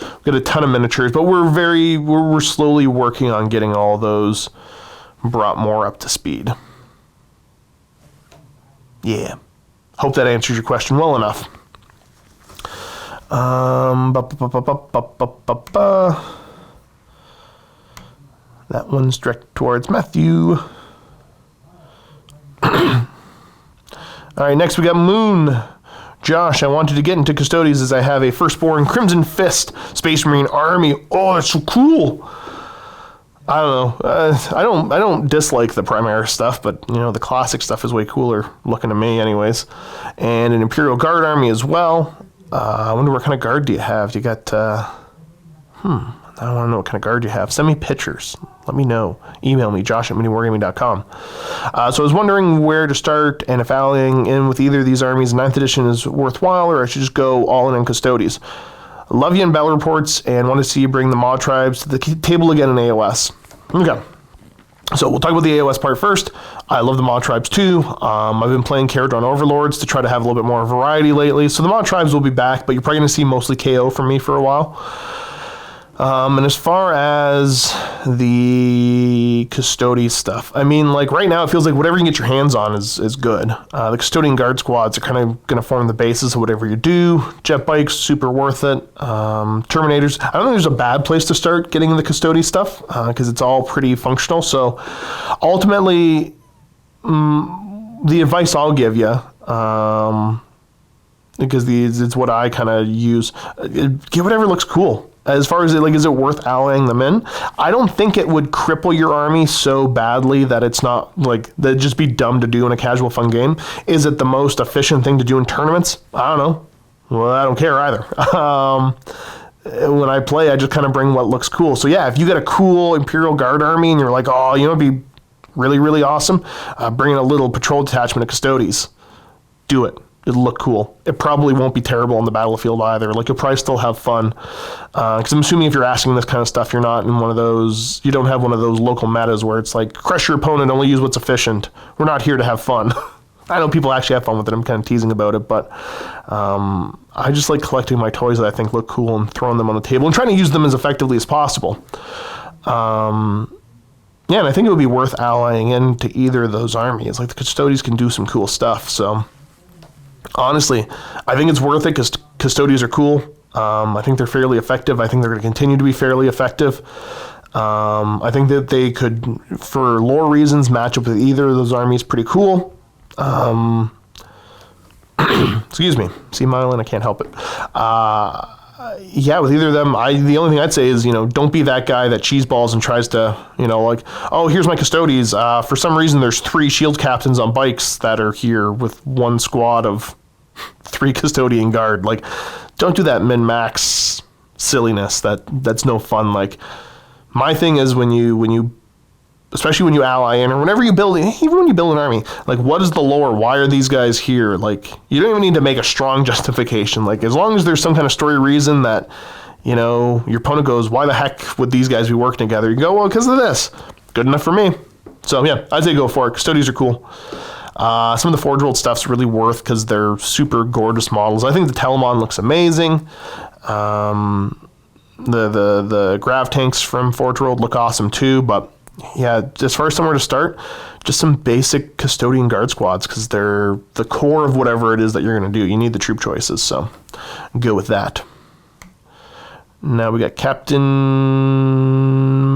We've got a ton of miniatures, but we're slowly working on getting all those brought more up to speed. Yeah. Hope that answers your question well enough. That one's directed towards Matthew. All right, next we got Moon. Josh, I wanted to get into Custodes as I have a Firstborn Crimson Fist Space Marine army. Oh, that's so cool. I don't know. I don't dislike the Primaris stuff, but the classic stuff is way cooler looking to me, anyways. And an Imperial Guard army as well. I wonder what kind of guard do you have? You got I want to know what kind of guard you have. Send me pictures. Let me know. Email me, josh@miniwargaming.com. So I was wondering where to start and if allying in with either of these armies in 9th edition is worthwhile or I should just go all in on Custodes. Love you in battle reports and want to see you bring the mod tribes to the table again in AOS. Okay. So we'll talk about the AOS part first. I love the mod tribes too. I've been playing character on overlords to try to have a little bit more variety lately. So the mod tribes will be back, but you're probably going to see mostly KO from me for a while. And as far as the Custodes stuff, I mean, like right now it feels like whatever you can get your hands on is good. The Custodian Guard squads are kind of going to form the basis of whatever you do. Jet bikes, super worth it. Terminators, I don't think there's a bad place to start getting the Custodes stuff because it's all pretty functional. So ultimately, the advice I'll give you, because it's what I kind of use, get whatever looks cool. As far as is it worth allying them in? I don't think it would cripple your army so badly that it's not that'd just be dumb to do in a casual fun game. Is it the most efficient thing to do in tournaments? I don't know. Well, I don't care either. When I play, I just kind of bring what looks cool. So yeah, if you get a cool Imperial Guard army and you're like, oh, it'd be really, really awesome, bring in a little patrol detachment of Custodes. Do it. It'll look cool. It probably won't be terrible on the battlefield either. You'll probably still have fun. Because I'm assuming if you're asking this kind of stuff, you're not in you don't have one of those local metas where it's like, crush your opponent, only use what's efficient. We're not here to have fun. I know people actually have fun with it. I'm kind of teasing about it, but I just like collecting my toys that I think look cool and throwing them on the table and trying to use them as effectively as possible. Yeah, and I think it would be worth allying into either of those armies. The Custodes can do some cool stuff, so... Honestly, I think it's worth it because Custodes are cool. I think they're fairly effective. I think they're going to continue to be fairly effective. I think that they could, for lore reasons, match up with either of those armies pretty cool. Excuse me. See, Mylan, I can't help it. Yeah, with either of them, the only thing I'd say is, don't be that guy that cheeseballs and tries to, oh, here's my Custodes. For some reason, there's 3 shield captains on bikes that are here with 1 squad of 3 Custodian Guard. Don't do that min-max silliness. That's no fun. My thing is when you especially when you ally in or whenever you build, even when you build an army, what is the lore? Why are these guys here? You don't even need to make a strong justification. As long as there's some kind of story reason that, your opponent goes, why the heck would these guys be working together? You go, well, because of this. Good enough for me. So yeah, I'd say go for it. Custodes are cool. Some of the Forge World stuff's really worth because they're super gorgeous models. I think the Telemon looks amazing. The Grav tanks from Forge World look awesome too, but yeah, as far as somewhere to start, just some basic Custodian Guard squads because they're the core of whatever it is that you're going to do. You need the troop choices, so go with that. Now we got Captain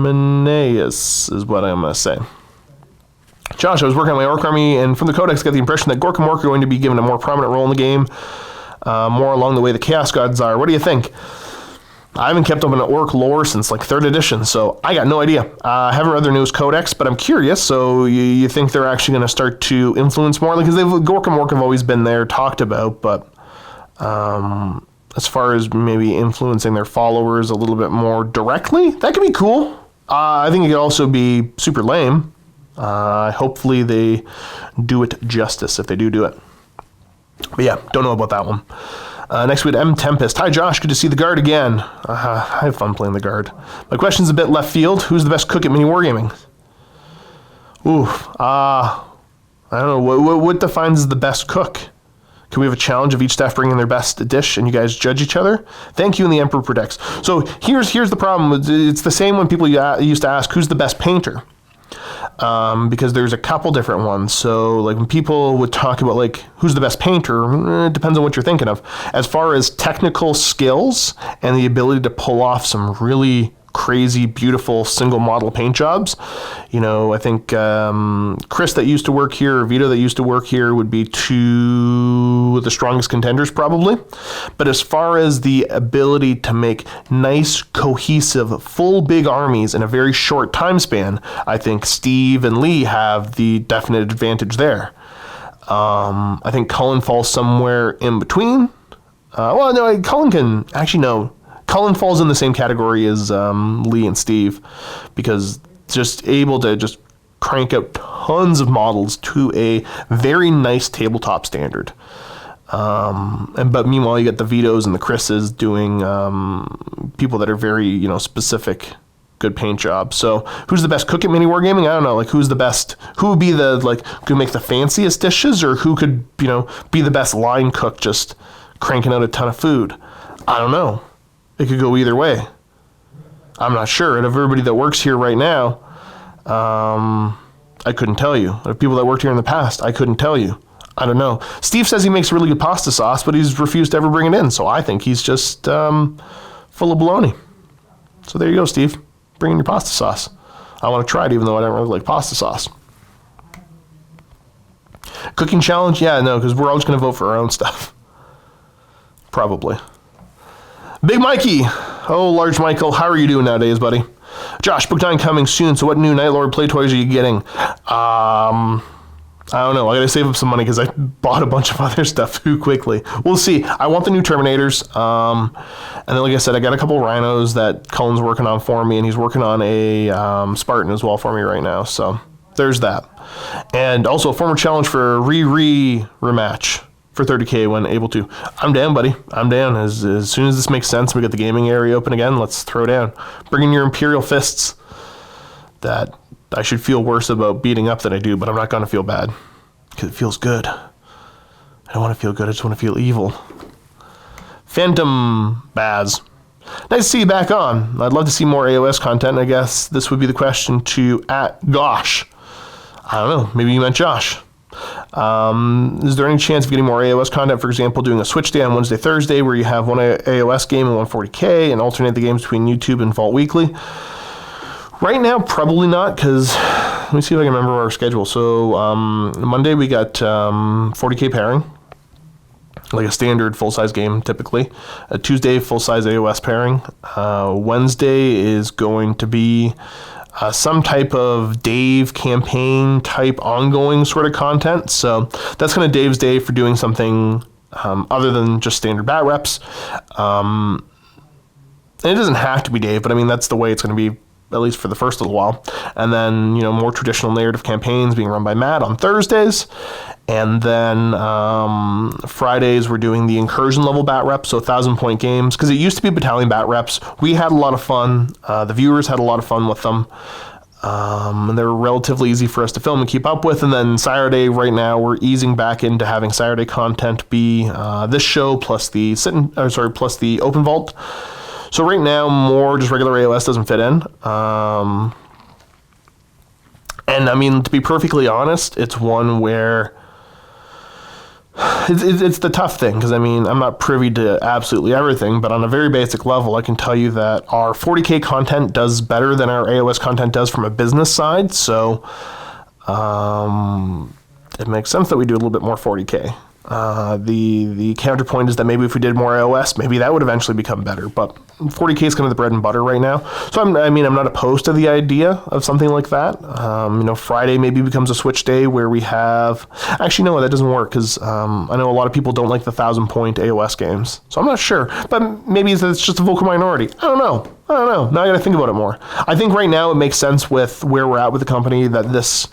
Meneas is what I'm going to say. Josh, I was working on my Orc army, and from the Codex, I got the impression that Gork and Mork are going to be given a more prominent role in the game, more along the way the Chaos Gods are. What do you think? I haven't kept up on Orc lore since 3rd edition, so I got no idea. I haven't read their newest Codex, but I'm curious, so you think they're actually going to start to influence more? Because Gork and Mork have always been there, talked about, but as far as maybe influencing their followers a little bit more directly, that could be cool. I think it could also be super lame. Hopefully they do it justice if they do it. But yeah, don't know about that one. Next we had Tempest. Hi Josh, good to see the Guard again. I have fun playing the Guard. My question's a bit left field. Who's the best cook at Mini Wargaming? I don't know. What defines the best cook? Can we have a challenge of each staff bringing their best dish and you guys judge each other? Thank you and the Emperor protects. So here's the problem. It's the same when people used to ask who's the best painter. Because there's a couple different ones. So when people would talk about who's the best painter, it depends on what you're thinking of. As far as technical skills and the ability to pull off some really crazy, beautiful single model paint jobs, I think Chris that used to work here, or Vito that used to work here would be 2 of the strongest contenders probably. But as far as the ability to make nice, cohesive, full big armies in a very short time span, I think Steve and Lee have the definite advantage there. I think Cullen falls somewhere in between. Cullen can, actually no. Cullen falls in the same category as Lee and Steve, because just able to just crank out tons of models to a very nice tabletop standard. But meanwhile, you get the Vitos and the Chris's doing people that are very, specific, good paint jobs. So who's the best cook at mini wargaming? I don't know. Like, who's the best? Who would be could make the fanciest dishes, or who could, be the best line cook, just cranking out a ton of food? I don't know. It could go either way. I'm not sure. And of everybody that works here right now, I couldn't tell you. Of people that worked here in the past, I couldn't tell you. I don't know. Steve says he makes really good pasta sauce, but he's refused to ever bring it in. So I think he's just full of baloney. So there you go, Steve. Bring in your pasta sauce. I want to try it, even though I don't really like pasta sauce. Cooking challenge? Yeah, no, because we're all just going to vote for our own stuff. Probably. Big Mikey. Oh, Large Michael. How are you doing nowadays, buddy? Josh, Book 9 coming soon. So what new Night Lord play toys are you getting? I don't know. I got to save up some money because I bought a bunch of other stuff too quickly. We'll see. I want the new Terminators. And then, like I said, I got a couple of Rhinos that Cullen's working on for me, and he's working on a Spartan as well for me right now. So there's that. And also a former challenge for a rematch for 30K when able to. I'm down, buddy. I'm down. As soon as this makes sense, we got the gaming area open again, let's throw down. Bring in your Imperial fists. That I should feel worse about beating up than I do, but I'm not going to feel bad because it feels good. I don't want to feel good. I just want to feel evil. Phantom Baz. Nice to see you back on. I'd love to see more AOS content. I guess this would be the question to @Gosh. I don't know. Maybe you meant Josh. Is there any chance of getting more AOS content? For example, doing a Switch Day on Wednesday, Thursday, where you have one AOS game and one 40K and alternate the games between YouTube and Vault Weekly? Right now, probably not, because let me see if I can remember our schedule. So Monday we got 40K pairing, like a standard full-size game typically. Tuesday, full-size AOS pairing. Wednesday is going to be some type of Dave campaign type ongoing sort of content. So that's kind of Dave's day for doing something other than just standard bat reps. And it doesn't have to be Dave, but I mean, that's the way it's going to be, at least for the first little while. And then, more traditional narrative campaigns being run by Matt on Thursdays. And then Fridays, we're doing the incursion level bat reps, so 1,000-point games. Because it used to be battalion bat reps. We had a lot of fun. The viewers had a lot of fun with them. And they were relatively easy for us to film and keep up with. And then Saturday, right now, we're easing back into having Saturday content be this show plus the plus the open vault. So right now, more just regular AOS doesn't fit in. And I mean, to be perfectly honest, it's one where it's the tough thing, because I mean, I'm not privy to absolutely everything, but on a very basic level, I can tell you that our 40K content does better than our AOS content does from a business side. So it makes sense that we do a little bit more 40K. The counterpoint is that maybe if we did more AOS, maybe that would eventually become better. But 40K is kind of the bread and butter right now. So I'm not opposed to the idea of something like that. Friday maybe becomes a Switch Day where we have. Actually, no, that doesn't work, because I know a lot of people don't like the 1,000-point AOS games. So I'm not sure, but maybe it's just a vocal minority. I don't know. Now I got to think about it more. I think right now it makes sense with where we're at with the company that this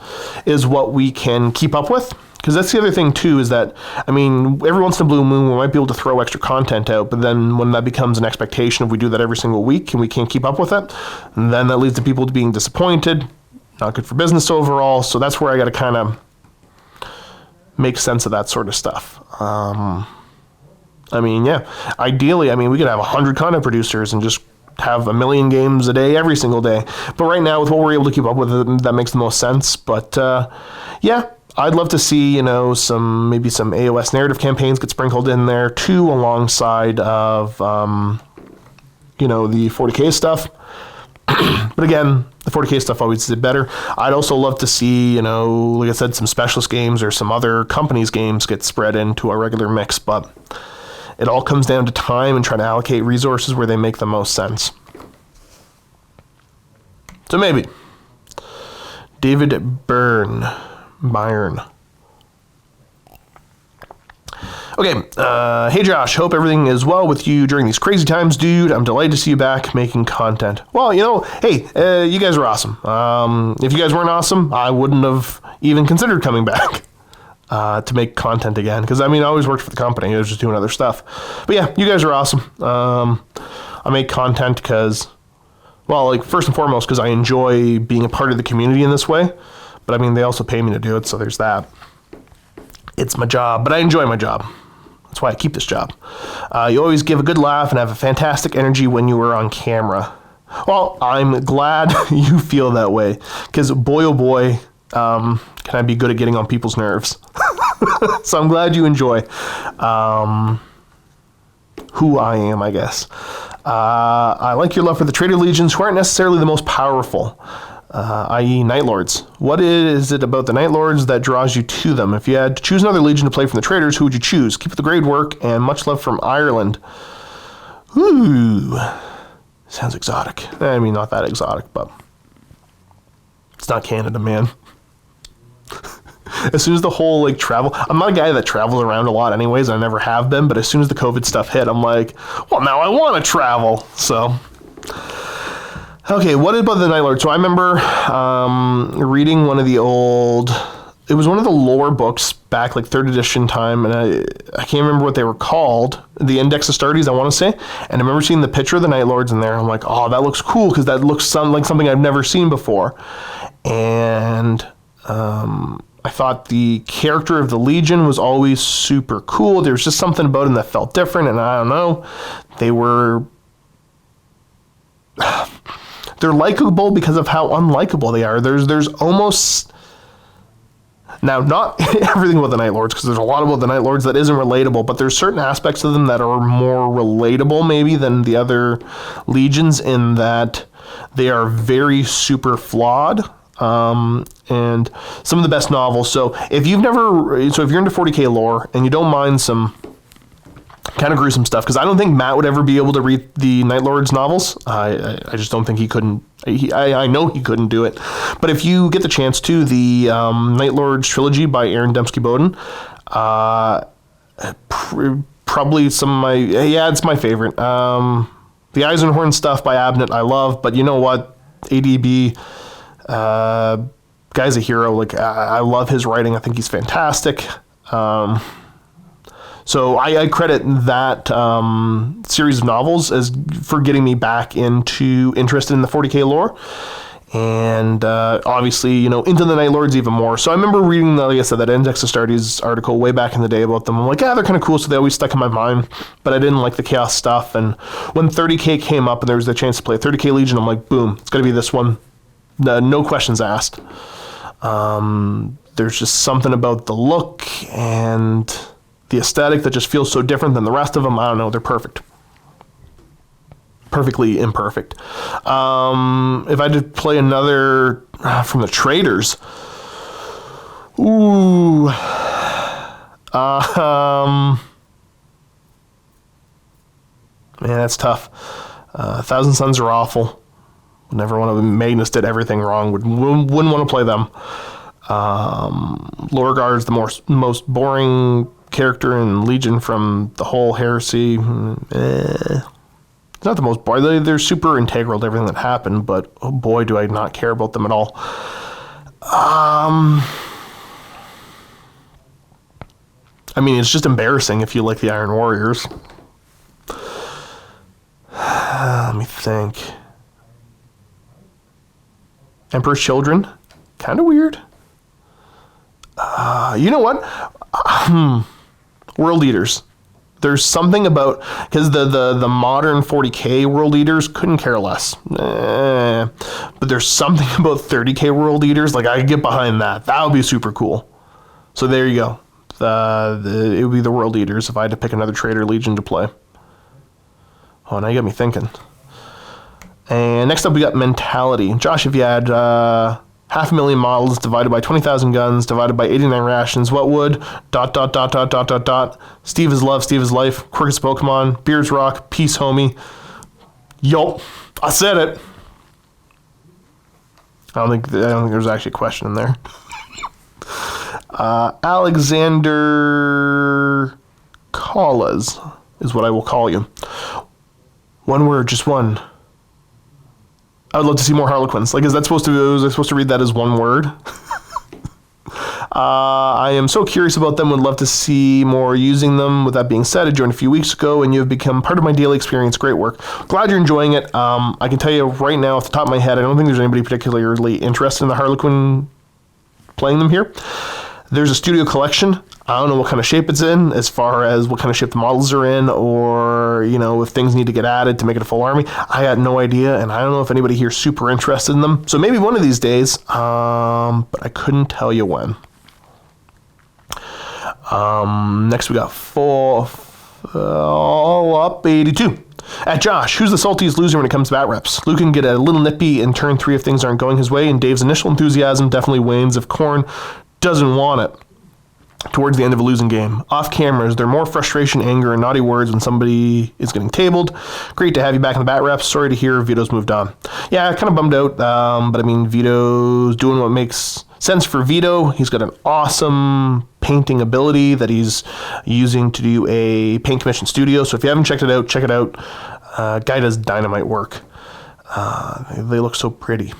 is what we can keep up with. Because that's the other thing, too, is that, I mean, every once in a blue moon, we might be able to throw extra content out, but then when that becomes an expectation, if we do that every single week and we can't keep up with it, then that leads to people being disappointed, not good for business overall. So that's where I got to kind of make sense of that sort of stuff. Ideally, we could have 100 content producers and just have 1 million games a day every single day. But right now, with what we're able to keep up with, that makes the most sense. But, I'd love to see, some AOS narrative campaigns get sprinkled in there too, alongside of, the 40K stuff. But again, the 40K stuff always did better. I'd also love to see, like I said, some specialist games or some other companies' games get spread into a regular mix. But it all comes down to time and trying to allocate resources where they make the most sense. So maybe. David Byrne. Okay, hey Josh, hope everything is well with you during these crazy times, dude. I'm delighted to see you back making content. Well, hey, you guys are awesome. If you guys weren't awesome, I wouldn't have even considered coming back to make content again. Because, I always worked for the company. I was just doing other stuff. But yeah, you guys are awesome. I make content because, first and foremost, because I enjoy being a part of the community in this way. But, they also pay me to do it, so there's that. It's my job, but I enjoy my job. That's why I keep this job. You always give a good laugh and have a fantastic energy when you are on camera. Well, I'm glad you feel that way, because boy, oh boy, can I be good at getting on people's nerves. So I'm glad you enjoy who I am, I guess. I like your love for the Traitor Legions, who aren't necessarily the most powerful. I.e. Night Lords. What is it about the Night Lords that draws you to them? If you had to choose another Legion to play from the Traitors, who would you choose? Keep up the great work, and much love from Ireland. Ooh. Sounds exotic. Not that exotic, but it's not Canada, man. As soon as the whole, travel... I'm not a guy that travels around a lot anyways, I never have been, but as soon as the COVID stuff hit, I'm like, well, now I want to travel, so... Okay, what about the Night Lord? So I remember reading one of the old... It was one of the lore books back, 3rd edition time, and I can't remember what they were called. The Index Astartes, I want to say. And I remember seeing the picture of the Night Lords in there. I'm like, oh, that looks cool, because that looks like something I've never seen before. And I thought the character of the Legion was always super cool. There was just something about them that felt different, and I don't know. They were... They're likable because of how unlikable they are. There's almost... Now, not everything about the Night Lords, because there's a lot about the Night Lords that isn't relatable, but there's certain aspects of them that are more relatable, maybe, than the other Legions, in that they are very super flawed, and some of the best novels. So if you're into 40k lore, and you don't mind some kind of gruesome stuff, because I don't think Matt would ever be able to read the Night Lords novels. I just don't think he couldn't. I know he couldn't do it. But if you get the chance to, the Night Lords trilogy by Aaron Dembski-Bowden, probably some of my... Yeah, it's my favorite. The Eisenhorn stuff by Abnett I love, but you know what? ADB, guy's a hero. I love his writing. I think he's fantastic. So I credit that series of novels as for getting me back interested in the 40k lore, and obviously, into the Night Lords even more. So I remember reading, like I said, that Index Astartes article way back in the day about them. I'm like, they're kind of cool, so they always stuck in my mind, but I didn't like the Chaos stuff. And when 30k came up and there was the chance to play a 30k Legion, I'm like, boom, it's got to be this one. No questions asked. There's just something about the look and the aesthetic that just feels so different than the rest of them. I don't know. They're perfect. Perfectly imperfect. If I had to play another from the Traitors, ooh, man, that's tough. Thousand Suns are awful. Never want to. Magnus did everything wrong. Wouldn't want to play them. Lorgar is the most boring character in Legion from the whole heresy. It's not the most boring. They're super integral to everything that happened, but oh boy, do I not care about them at all. It's just embarrassing if you like the Iron Warriors. Let me think. Emperor's Children, kind of weird. You know what? World Eaters. There's something about, because the modern 40k World Eaters couldn't care less. But there's something about 30k World Eaters, I could get behind that. That would be super cool. So there you go. It would be the World Eaters if I had to pick another Traitor Legion to play. Oh, now you got me thinking. And next up we got Mentality. Josh, if you had 500,000 models divided by 20,000 guns divided by 89 rations, what would ... Steve is love, Steve is life, quickest Pokemon, Beards rock, peace homie. Yup, I said it. I don't think there's actually a question in there. Alexander Talas is what I will call you. One word, just one. I would love to see more Harlequins. Like, is that supposed to be, was I supposed to read that as one word? I am so curious about them. Would love to see more using them. With that being said, I joined a few weeks ago, and you have become part of my daily experience. Great work. Glad you're enjoying it. I can tell you right now, off the top of my head, I don't think there's anybody particularly interested in the Harlequin playing them here. There's a studio collection. I don't know what kind of shape it's in, as far as what kind of shape the models are in, or, you know, if things need to get added to make it a full army. I had no idea, and I don't know if anybody here is super interested in them. So maybe one of these days, but I couldn't tell you when. Next we got all up 82. At Josh, who's the saltiest loser when it comes to bat reps? Luka can get a little nippy in turn 3 if things aren't going his way, and Dave's initial enthusiasm definitely wanes if Korn doesn't want it towards the end of a losing game. Off camera, is there more frustration, anger, and naughty words when somebody is getting tabled? Great to have you back in the bat reps. Sorry to hear Vito's moved on. Yeah, kind of bummed out, but I mean, Vito's doing what makes sense for Vito. He's got an awesome painting ability that he's using to do a paint commission studio. So if you haven't checked it out, check it out. Guy does dynamite work. They look so pretty.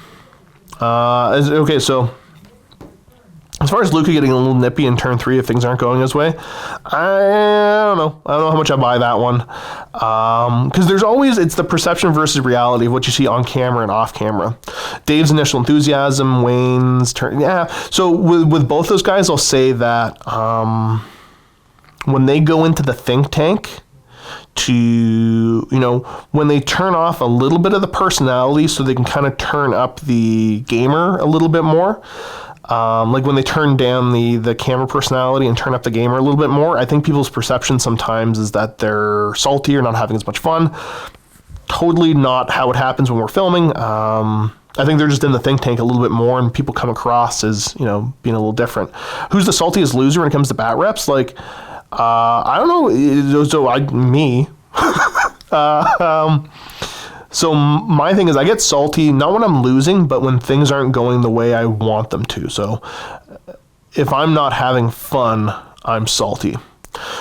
Okay, so as far as Luka getting a little nippy in turn 3 if things aren't going his way, I don't know. I don't know how much I buy that one. Because there's always, it's the perception versus reality of what you see on camera and off camera. Dave's initial enthusiasm, Wayne's turn. Yeah. So with both those guys, I'll say that when they go into the think tank, to, you know, when they turn off a little bit of the personality so they can kind of turn up the gamer a little bit more. Like when they turn down the camera personality and turn up the gamer a little bit more, I think people's perception sometimes is that they're salty or not having as much fun. Totally not how it happens when we're filming. I think they're just in the think tank a little bit more, and people come across as, you know, being a little different. Who's the saltiest loser when it comes to bat reps? Like, I don't know. Me. So my thing is I get salty, not when I'm losing, but when things aren't going the way I want them to. So if I'm not having fun, I'm salty.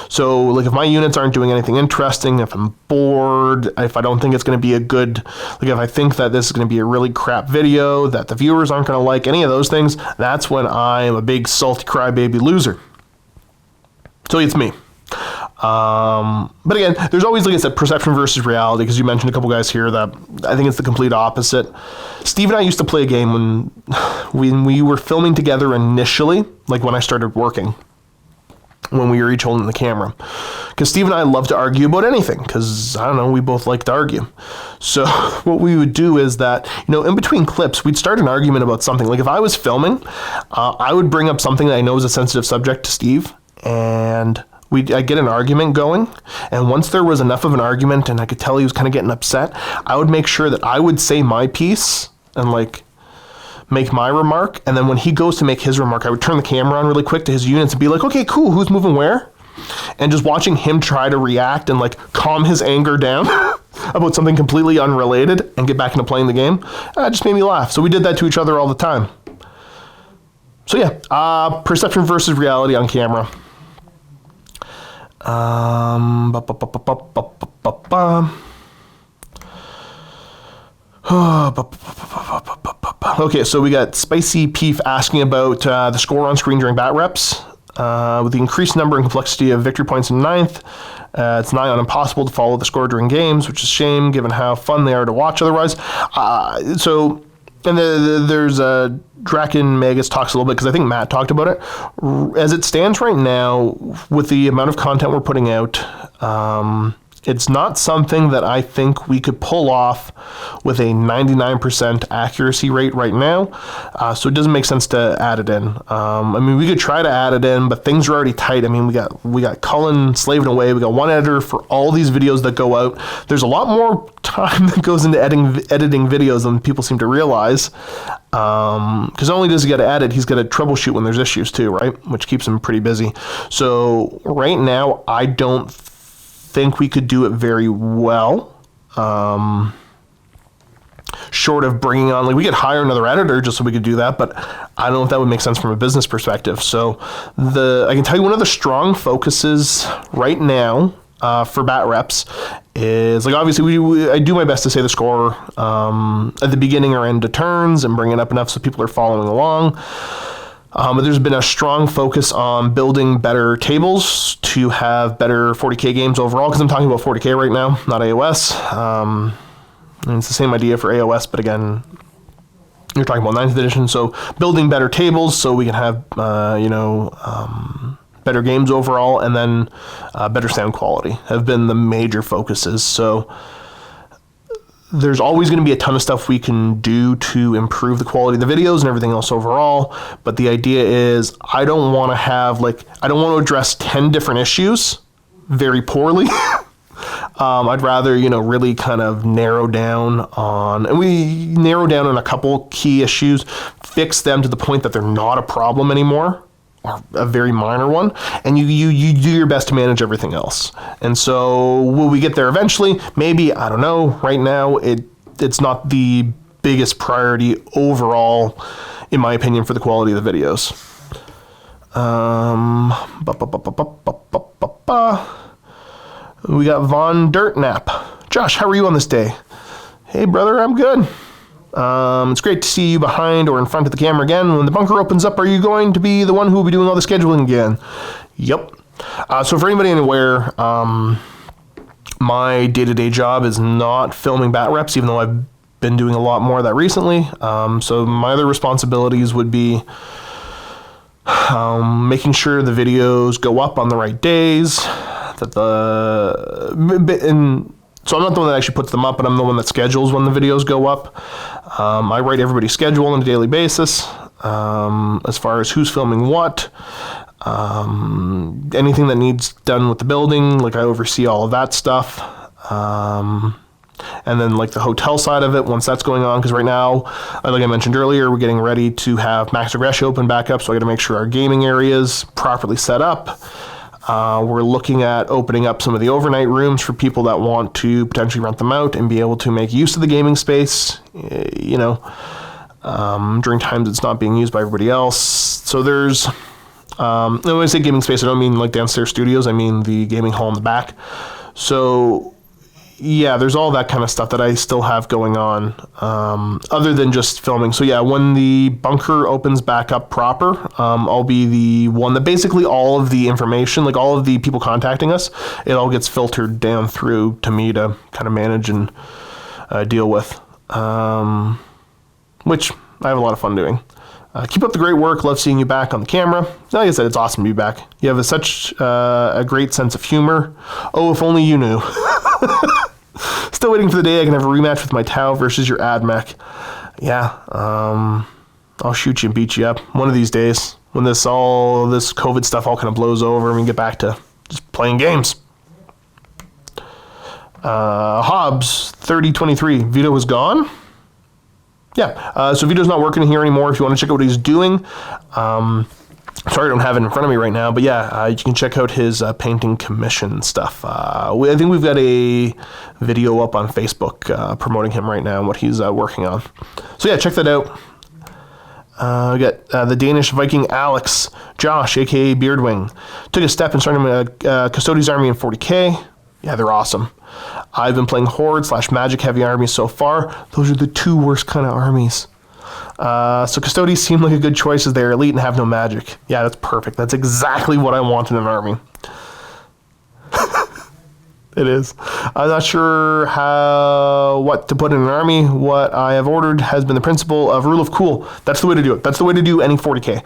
So like if my units aren't doing anything interesting, if I'm bored, if I don't think it's going to be a good, like if I think that this is going to be a really crap video, that the viewers aren't going to like, any of those things, that's when I'm a big salty crybaby loser. So it's me. But again, there's always, like I said, perception versus reality, because you mentioned a couple guys here that I think it's the complete opposite. Steve and I used to play a game when we were filming together initially, like when I started working, when we were each holding the camera. Because Steve and I love to argue about anything, because, I don't know, we both like to argue. So what we would do is that, you know, in between clips, we'd start an argument about something. Like if I was filming, I would bring up something that I know is a sensitive subject to Steve, and I'd get an argument going, and once there was enough of an argument and I could tell he was kind of getting upset, I would make sure that I would say my piece and like make my remark, and then when he goes to make his remark, I would turn the camera on really quick to his units and be like, okay, cool, who's moving where? And just watching him try to react and like calm his anger down about something completely unrelated and get back into playing the game, just made me laugh. So we did that to each other all the time. So yeah, perception versus reality on camera. Okay, so we got Spicy Peef asking about the score on screen during bat reps. With the increased number and complexity of victory points in ninth, it's nigh on impossible to follow the score during games, which is a shame given how fun they are to watch otherwise. There's Draken Magus talks a little bit, because I think Matt talked about it. As it stands right now, with the amount of content we're putting out, it's not something that I think we could pull off with a 99% accuracy rate right now. So it doesn't make sense to add it in. I mean, we could try to add it in, but things are already tight. I mean, we got Cullen slaving away. We got one editor for all these videos that go out. There's a lot more time that goes into editing videos than people seem to realize. Because not only does he got to edit, he's got to troubleshoot when there's issues too, right? Which keeps him pretty busy. So right now, I don't think we could do it very well. short of bringing on, like, we could hire another editor just so we could do that, but I don't know if that would make sense from a business perspective. So I can tell you one of the strong focuses right now for bat reps is, like, obviously I do my best to say the score at the beginning or end of turns and bring it up enough so people are following along. But there's been a strong focus on building better tables to have better 40K games overall, because I'm talking about 40K right now, not AOS. And it's the same idea for AOS, but again, you're talking about 9th edition. So building better tables so we can have, better games overall, and then better sound quality have been the major focuses. So there's always going to be a ton of stuff we can do to improve the quality of the videos and everything else overall. But the idea is I don't want to address 10 different issues very poorly. I'd rather, really kind of narrow down on, and we narrow down on a couple key issues, fix them to the point that they're not a problem anymore, or a very minor one, and you do your best to manage everything else. And so will we get there eventually? Maybe, I don't know. Right now, it's not the biggest priority overall, in my opinion, for the quality of the videos. We got Von Dirtnap. Josh, how are you on this day? Hey, brother, I'm good. It's great to see you behind or in front of the camera again. When the bunker opens up, are you going to be the one who will be doing all the scheduling again? Yep. So for anybody unaware, my day-to-day job is not filming bat reps, even though I've been doing a lot more of that recently. So my other responsibilities would be making sure the videos go up on the right days, so I'm not the one that actually puts them up, but I'm the one that schedules when the videos go up. I write everybody's schedule on a daily basis, as far as who's filming what, anything that needs done with the building, like I oversee all of that stuff. And then like the hotel side of it, once that's going on, because right now, like I mentioned earlier, we're getting ready to have Max Regresh open back up, so I got to make sure our gaming area is properly set up. We're looking at opening up some of the overnight rooms for people that want to potentially rent them out and be able to make use of the gaming space, during times it's not being used by everybody else. So there's, when I say gaming space, I don't mean like downstairs studios, I mean the gaming hall in the back. So yeah, there's all that kind of stuff that I still have going on, other than just filming. So yeah, when the bunker opens back up proper, I'll be the one that basically all of the information, like all of the people contacting us, it all gets filtered down through to me to kind of manage and deal with, which I have a lot of fun doing. Keep up the great work. Love seeing you back on the camera. Like I said, it's awesome to be back. You have such a great sense of humor. Oh, if only you knew. Still waiting for the day I can have a rematch with my Tau versus your AdMech. Yeah, I'll shoot you and beat you up one of these days when this COVID stuff all kind of blows over and we get back to just playing games. Hobbs 3023. Vito is gone. Yeah, so Vito's not working here anymore. If you want to check out what he's doing, sorry I don't have it in front of me right now, but yeah, you can check out his painting commission stuff. I think we've got a video up on Facebook promoting him right now and what he's working on. So yeah, check that out. We got the Danish Viking Alex, Josh, aka Beardwing. Took a step and started Custodes Army in 40K. Yeah, they're awesome. I've been playing Horde / Magic Heavy armies so far. Those are the two worst kind of armies. So Custodes seem like a good choice as they're elite and have no magic. Yeah, that's perfect. That's exactly what I want in an army. It is. I'm not sure what to put in an army. What I have ordered has been the principle of rule of cool. That's the way to do it. That's the way to do any 40K.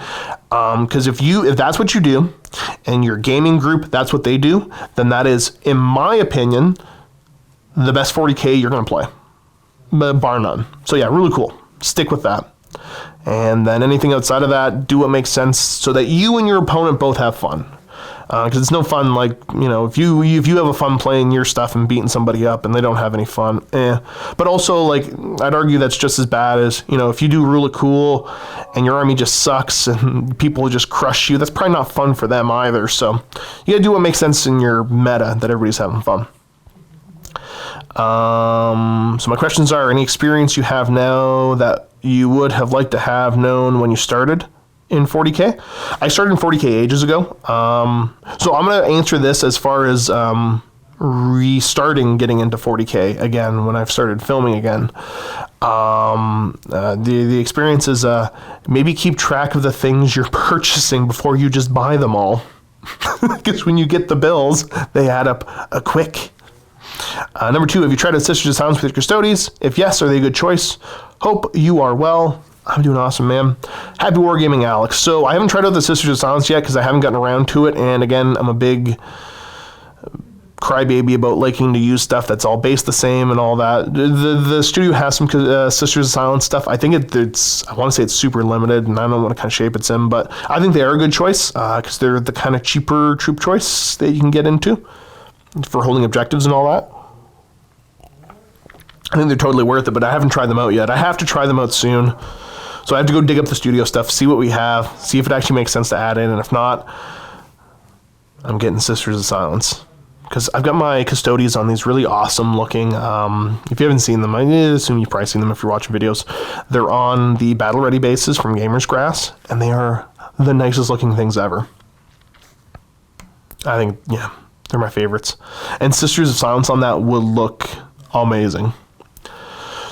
Because if that's what you do, and your gaming group, that's what they do, then that is, in my opinion, the best 40K you're going to play. Bar none. So yeah, really cool. Stick with that. And then anything outside of that, do what makes sense so that you and your opponent both have fun. Because it's no fun, like, if you have a fun playing your stuff and beating somebody up and they don't have any fun, But also, like, I'd argue that's just as bad as, if you do rule of cool and your army just sucks and people just crush you, that's probably not fun for them either. So you gotta do what makes sense in your meta that everybody's having fun. So my questions are, any experience you have now that you would have liked to have known when you started in 40K? I started in 40K ages ago. So I'm going to answer this as far as restarting getting into 40K again when I've started filming again. The experience is maybe keep track of the things you're purchasing before you just buy them all. Because when you get the bills, they add up quick. Number 2, have you tried out Sisters of Silence with your custodies? If yes, are they a good choice? Hope you are well. I'm doing awesome, man. Happy Wargaming, Alex. So I haven't tried out the Sisters of Silence yet because I haven't gotten around to it. And again, I'm a big crybaby about liking to use stuff that's all based the same and all that. The studio has some Sisters of Silence stuff. I think it's I want to say it's super limited, and I don't know what kind of shape it's in, but I think they are a good choice because they're the kind of cheaper troop choice that you can get into for holding objectives and all that. I think they're totally worth it, but I haven't tried them out yet. I have to try them out soon. So I have to go dig up the studio stuff, see what we have, see if it actually makes sense to add in, and if not, I'm getting Sisters of Silence. Because I've got my custodians on these really awesome looking, if you haven't seen them, I assume you've probably seen them if you're watching videos. They're on the Battle Ready bases from Gamers Grass, and they are the nicest looking things ever. I think, yeah, they're my favorites. And Sisters of Silence on that would look amazing.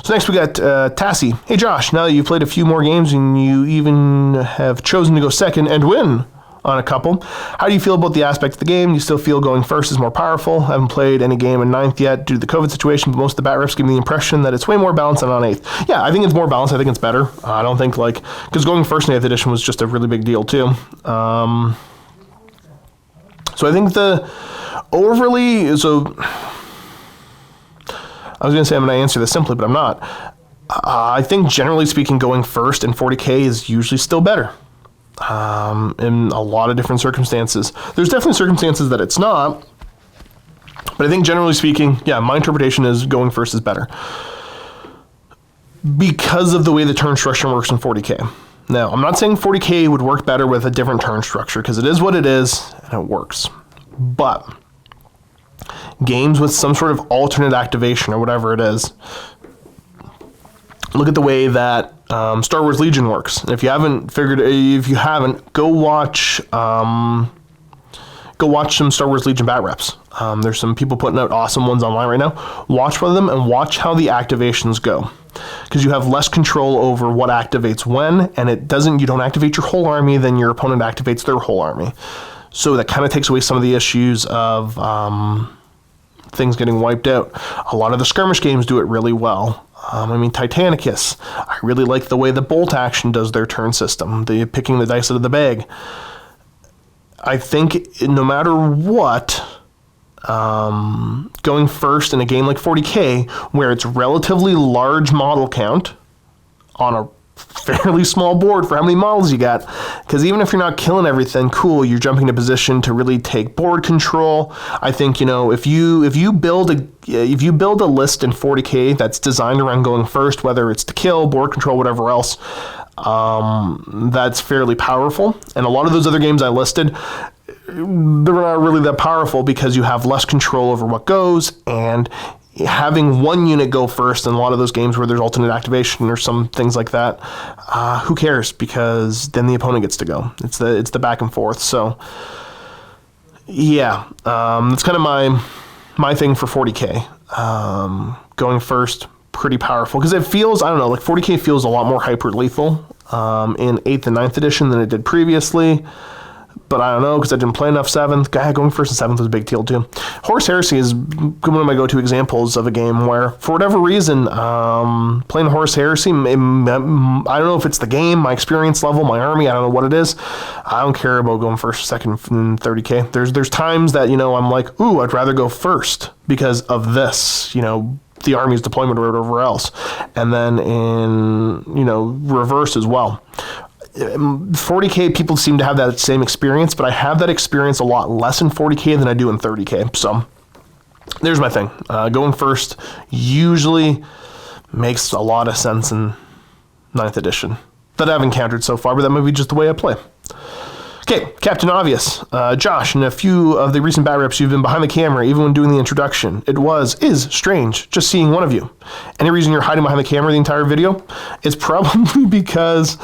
So next we got Tassie. Hey Josh, now that you've played a few more games and you even have chosen to go second and win on a couple, how do you feel about the aspect of the game? Do you still feel going first is more powerful? I haven't played any game in 9th yet due to the COVID situation, but most of the bat refs give me the impression that it's way more balanced than on 8th. Yeah, I think it's more balanced. I think it's better. I don't think because going first in 8th edition was just a really big deal too. So I think I was going to say I'm going to answer this simply, but I'm not. I think generally speaking, going first in 40K is usually still better. In a lot of different circumstances. There's definitely circumstances that it's not, but I think generally speaking, yeah, my interpretation is going first is better. Because of the way the turn structure works in 40K. Now, I'm not saying 40K would work better with a different turn structure, because it is what it is, and it works. But games with some sort of alternate activation or whatever it is, look at the way that Star Wars Legion works. If you haven't, go watch some Star Wars Legion bat reps. There's some people putting out awesome ones online right now. Watch one of them and watch how the activations go, because you have less control over what activates when, and you don't activate your whole army, then your opponent activates their whole army. So that kind of takes away some of the issues of things getting wiped out. A lot of the skirmish games do it really well. Titanicus, I really like the way the bolt action does their turn system, the picking the dice out of the bag. I think no matter what, going first in a game like 40K, where it's relatively large model count on a fairly small board for how many models you got, because even if you're not killing everything, cool, you're jumping to position to really take board control. I think, if you build a list in 40K that's designed around going first, whether it's to kill, board control, whatever else, that's fairly powerful. And a lot of those other games I listed, they're not really that powerful because you have less control over what goes, and having one unit go first in a lot of those games where there's alternate activation or some things like that, who cares? Because then the opponent gets to go. It's the back and forth. So yeah, that's kind of my thing for 40K. Going first, pretty powerful, because it feels, I don't know, like 40K feels a lot more hyper lethal in 8th and 9th edition than it did previously. But I don't know, because I didn't play enough 7th. Going first and 7th was a big deal too. Horus Heresy is one of my go-to examples of a game where, for whatever reason, playing Horus Heresy, I don't know if it's the game, my experience level, my army, I don't know what it is. I don't care about going first or second in 30K. There's times that, I'm like, ooh, I'd rather go first because of this, the army's deployment or whatever else. And then in, reverse as well. 40K people seem to have that same experience, but I have that experience a lot less in 40K than I do in 30K. So there's my thing. Going first usually makes a lot of sense in 9th edition that I've encountered so far, but that might be just the way I play. Okay, Captain Obvious. Josh, in a few of the recent bat reps, you've been behind the camera, even when doing the introduction. Is strange, just seeing one of you. Any reason you're hiding behind the camera the entire video? It's probably because,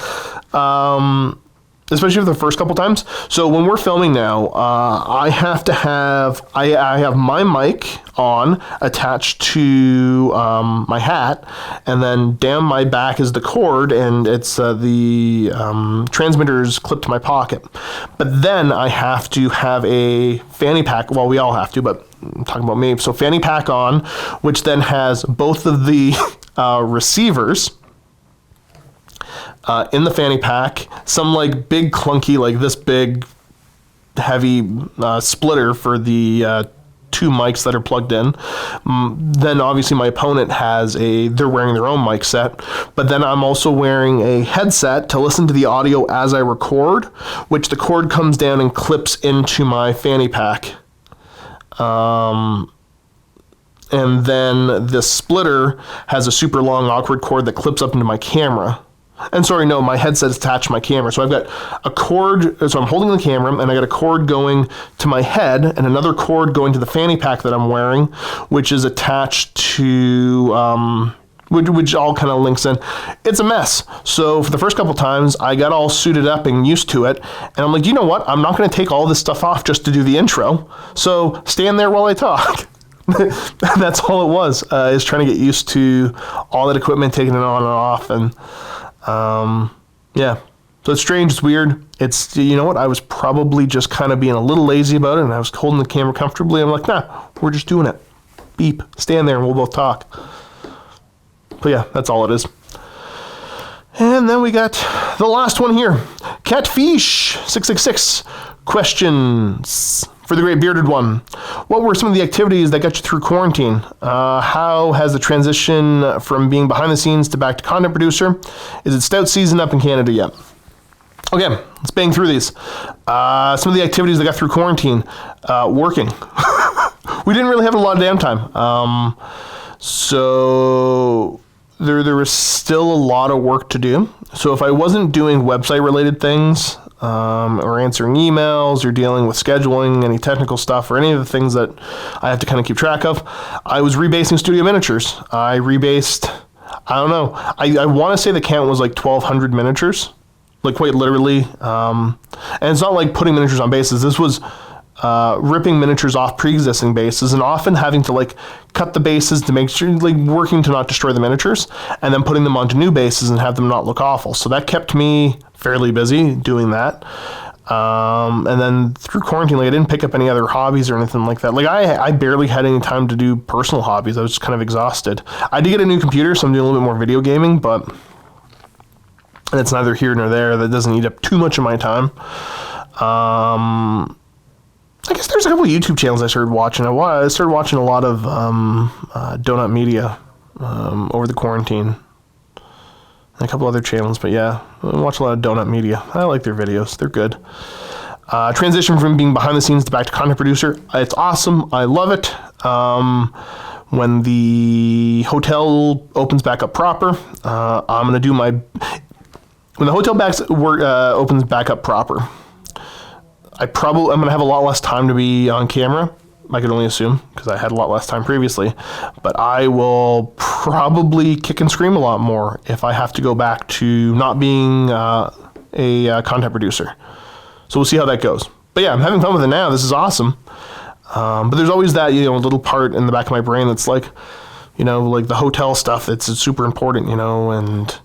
especially for the first couple times. So when we're filming now, I have my mic on attached to my hat, and then down my back is the cord, and it's the transmitter's clipped to my pocket. But then I have to have a fanny pack. Well, we all have to, but I'm talking about me. So fanny pack on, which then has both of the receivers in the fanny pack, some like big clunky, like this big heavy splitter for the two mics that are plugged in. Then obviously my opponent they're wearing their own mic set, but then I'm also wearing a headset to listen to the audio as I record, which the cord comes down and clips into my fanny pack. And then this splitter has a super long awkward cord that clips up into my camera. And sorry, no, my headset is attached to my camera. So I've got a cord, so I'm holding the camera, and I got a cord going to my head, and another cord going to the fanny pack that I'm wearing, which is attached to, which all kind of links in. It's a mess. So for the first couple times, I got all suited up and used to it, and I'm like, you know what? I'm not going to take all this stuff off just to do the intro. So stand there while I talk. That's all it was, is trying to get used to all that equipment, taking it on and off, and yeah, so it's strange, it's weird. It's, you know what, I was probably just kind of being a little lazy about it, and I was holding the camera comfortably. I'm like, nah, we're just doing it. Beep, stand there and we'll both talk. But yeah, that's all it is. And then we got the last one here. Catfish 666 questions for the great bearded one. What were some of the activities that got you through quarantine? How has the transition from being behind the scenes to back to content producer? Is it stout season up in Canada yet? Okay, let's bang through these. Some of the activities that got through quarantine. Working. We didn't really have a lot of downtime. So there was still a lot of work to do. So if I wasn't doing website related things, or answering emails, or dealing with scheduling, any technical stuff, or any of the things that I have to kind of keep track of, I was rebasing studio miniatures. I rebased, I don't know, I want to say the count was like 1,200 miniatures, like quite literally. And it's not like putting miniatures on bases. This was ripping miniatures off pre-existing bases, and often having to like cut the bases to make sure, like working to not destroy the miniatures, and then putting them onto new bases and have them not look awful. So that kept me fairly busy doing that. And then through quarantine, like I didn't pick up any other hobbies or anything like that. Like I barely had any time to do personal hobbies. I was just kind of exhausted. I did get a new computer, so I'm doing a little bit more video gaming, but it's neither here nor there. That doesn't eat up too much of my time. I guess there's a couple of YouTube channels I started watching. I started watching a lot of Donut Media over the quarantine. And a couple other channels, but yeah, I watch a lot of Donut Media. I like their videos. They're good. Transition from being behind the scenes to back to content producer. It's awesome. I love it. When the hotel opens back up proper, I'm going to do when the hotel opens back up proper, I'm going to have a lot less time to be on camera. I could only assume, because I had a lot less time previously. But I will probably kick and scream a lot more if I have to go back to not being a content producer. So we'll see how that goes. But yeah, I'm having fun with it now. This is awesome. But there's always that, little part in the back of my brain that's like, like the hotel stuff that's super important, and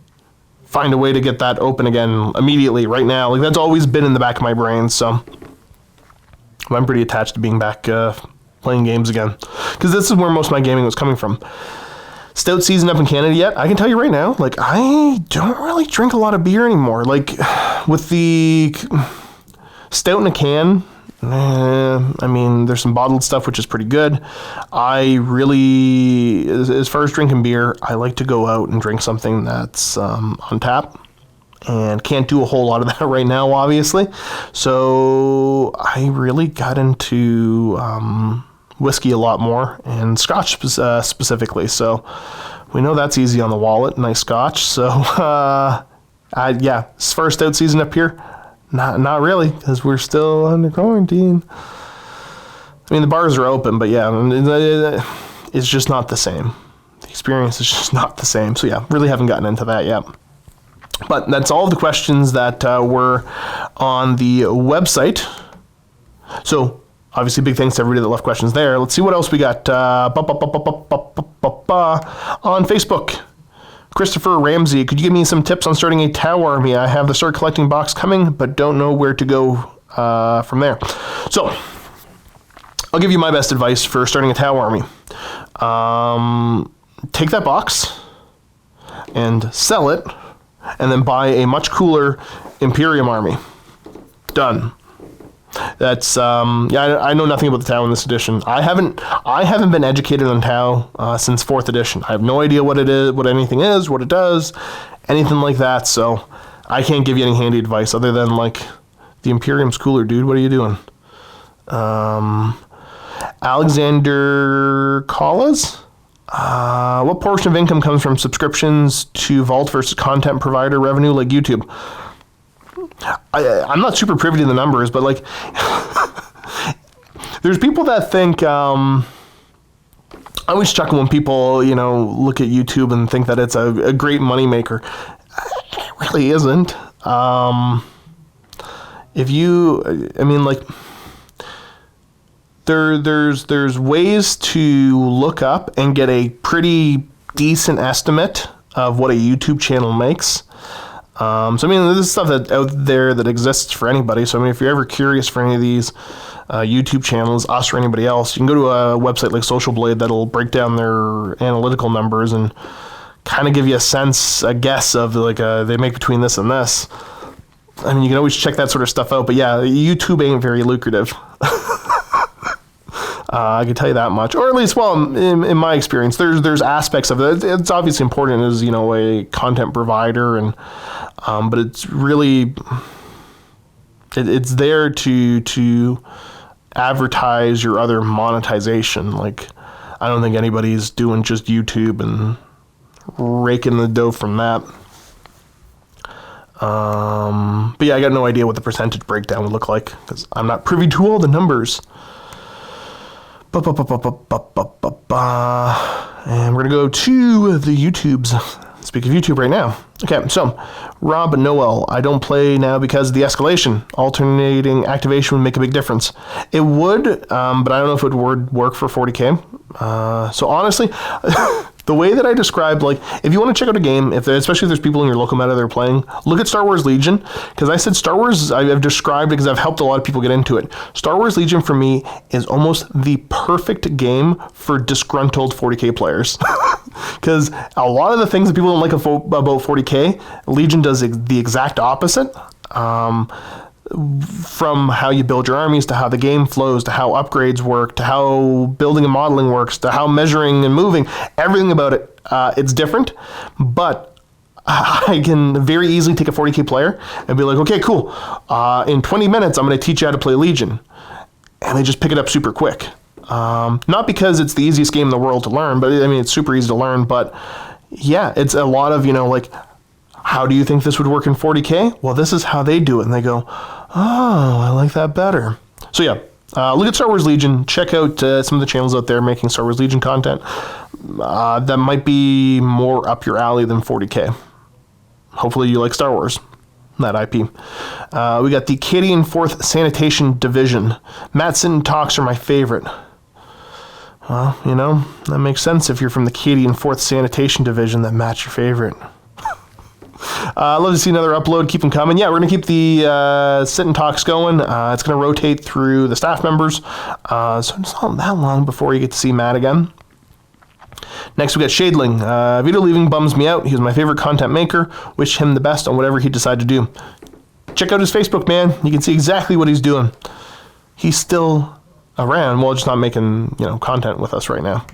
find a way to get that open again immediately, right now. Like, that's always been in the back of my brain, so I'm pretty attached to being back playing games again, because this is where most of my gaming was coming from. Stout season up in Canada yet? I can tell you right now, like, I don't really drink a lot of beer anymore. Like, with the stout in a can, I mean, there's some bottled stuff, which is pretty good. I really, as far as drinking beer, I like to go out and drink something that's on tap. And can't do a whole lot of that right now, obviously. So I really got into whiskey a lot more, and scotch specifically. So we know that's easy on the wallet, nice scotch. So yeah, as far as stout season up here, Not really, because we're still under quarantine. I mean, the bars are open, but yeah, it's just not the same. The experience is just not the same. So yeah, really haven't gotten into that yet. But that's all of the questions that were on the website. So obviously, big thanks to everybody that left questions there. Let's see what else we got on Facebook. Christopher Ramsey, could you give me some tips on starting a Tau army? I have the start collecting box coming, but don't know where to go from there. So I'll give you my best advice for starting a Tau army. Take that box and sell it, and then buy a much cooler Imperium army. Done. That's I know nothing about the Tau in this edition. I haven't been educated on Tau since 4th edition. I have no idea what it is, what anything is, what it does, anything like that. So I can't give you any handy advice other than like the Imperium's cooler, dude. What are you doing? Alexander Callas. What portion of income comes from subscriptions to Vault versus content provider revenue like YouTube? I'm not super privy to the numbers, but like, there's people that think, I always chuckle when people, look at YouTube and think that it's a great moneymaker. It really isn't. There's ways to look up and get a pretty decent estimate of what a YouTube channel makes. This is stuff that out there that exists for anybody. So, if you're ever curious for any of these YouTube channels, us or anybody else, you can go to a website like Social Blade that'll break down their analytical numbers and kind of give you a guess of like they make between this and this. You can always check that sort of stuff out. But yeah, YouTube ain't very lucrative. I can tell you that much, or at least, in my experience, there's aspects of it. It's obviously important as a content provider, and but it's really it's there to advertise your other monetization. Like, I don't think anybody's doing just YouTube and raking the dough from that. But yeah, I got no idea what the percentage breakdown would look like because I'm not privy to all the numbers. And we're going to go to the YouTubes. Speak of YouTube right now. Okay, so Rob Noel, I don't play now because of the escalation. Alternating activation would make a big difference. It would, but I don't know if it would work for 40k. So honestly, the way that I described, like, if you want to check out a game, especially if there's people in your local meta that are playing, look at Star Wars Legion, because I said Star Wars, I've described it because I've helped a lot of people get into it. Star Wars Legion, for me, is almost the perfect game for disgruntled 40k players. Because a lot of the things that people don't like about 40k, Legion does the exact opposite. From how you build your armies, to how the game flows, to how upgrades work, to how building and modeling works, to how measuring and moving, everything about it, it's different. But I can very easily take a 40k player and be like, okay, cool. In 20 minutes, I'm going to teach you how to play Legion. And they just pick it up super quick. Not because it's the easiest game in the world to learn, but it's super easy to learn. But yeah, it's a lot of, like, how do you think this would work in 40k? Well, this is how they do it. And they go, oh, I like that better. So yeah, look at Star Wars Legion. Check out some of the channels out there making Star Wars Legion content. That might be more up your alley than 40k. Hopefully you like Star Wars, that IP. We got the Acadian 4th Sanitation Division. Matson talks are my favorite. Well, that makes sense if you're from the Acadian 4th Sanitation Division that Matt's your favorite. I'd love to see another upload. Keep them coming. Yeah, we're going to keep the sit and talks going. It's going to rotate through the staff members. So it's not that long before you get to see Matt again. Next, we got Shadling. Vito leaving bums me out. He was my favorite content maker. Wish him the best on whatever he decided to do. Check out his Facebook, man. You can see exactly what he's doing. He's still around. Well, just not making content with us right now.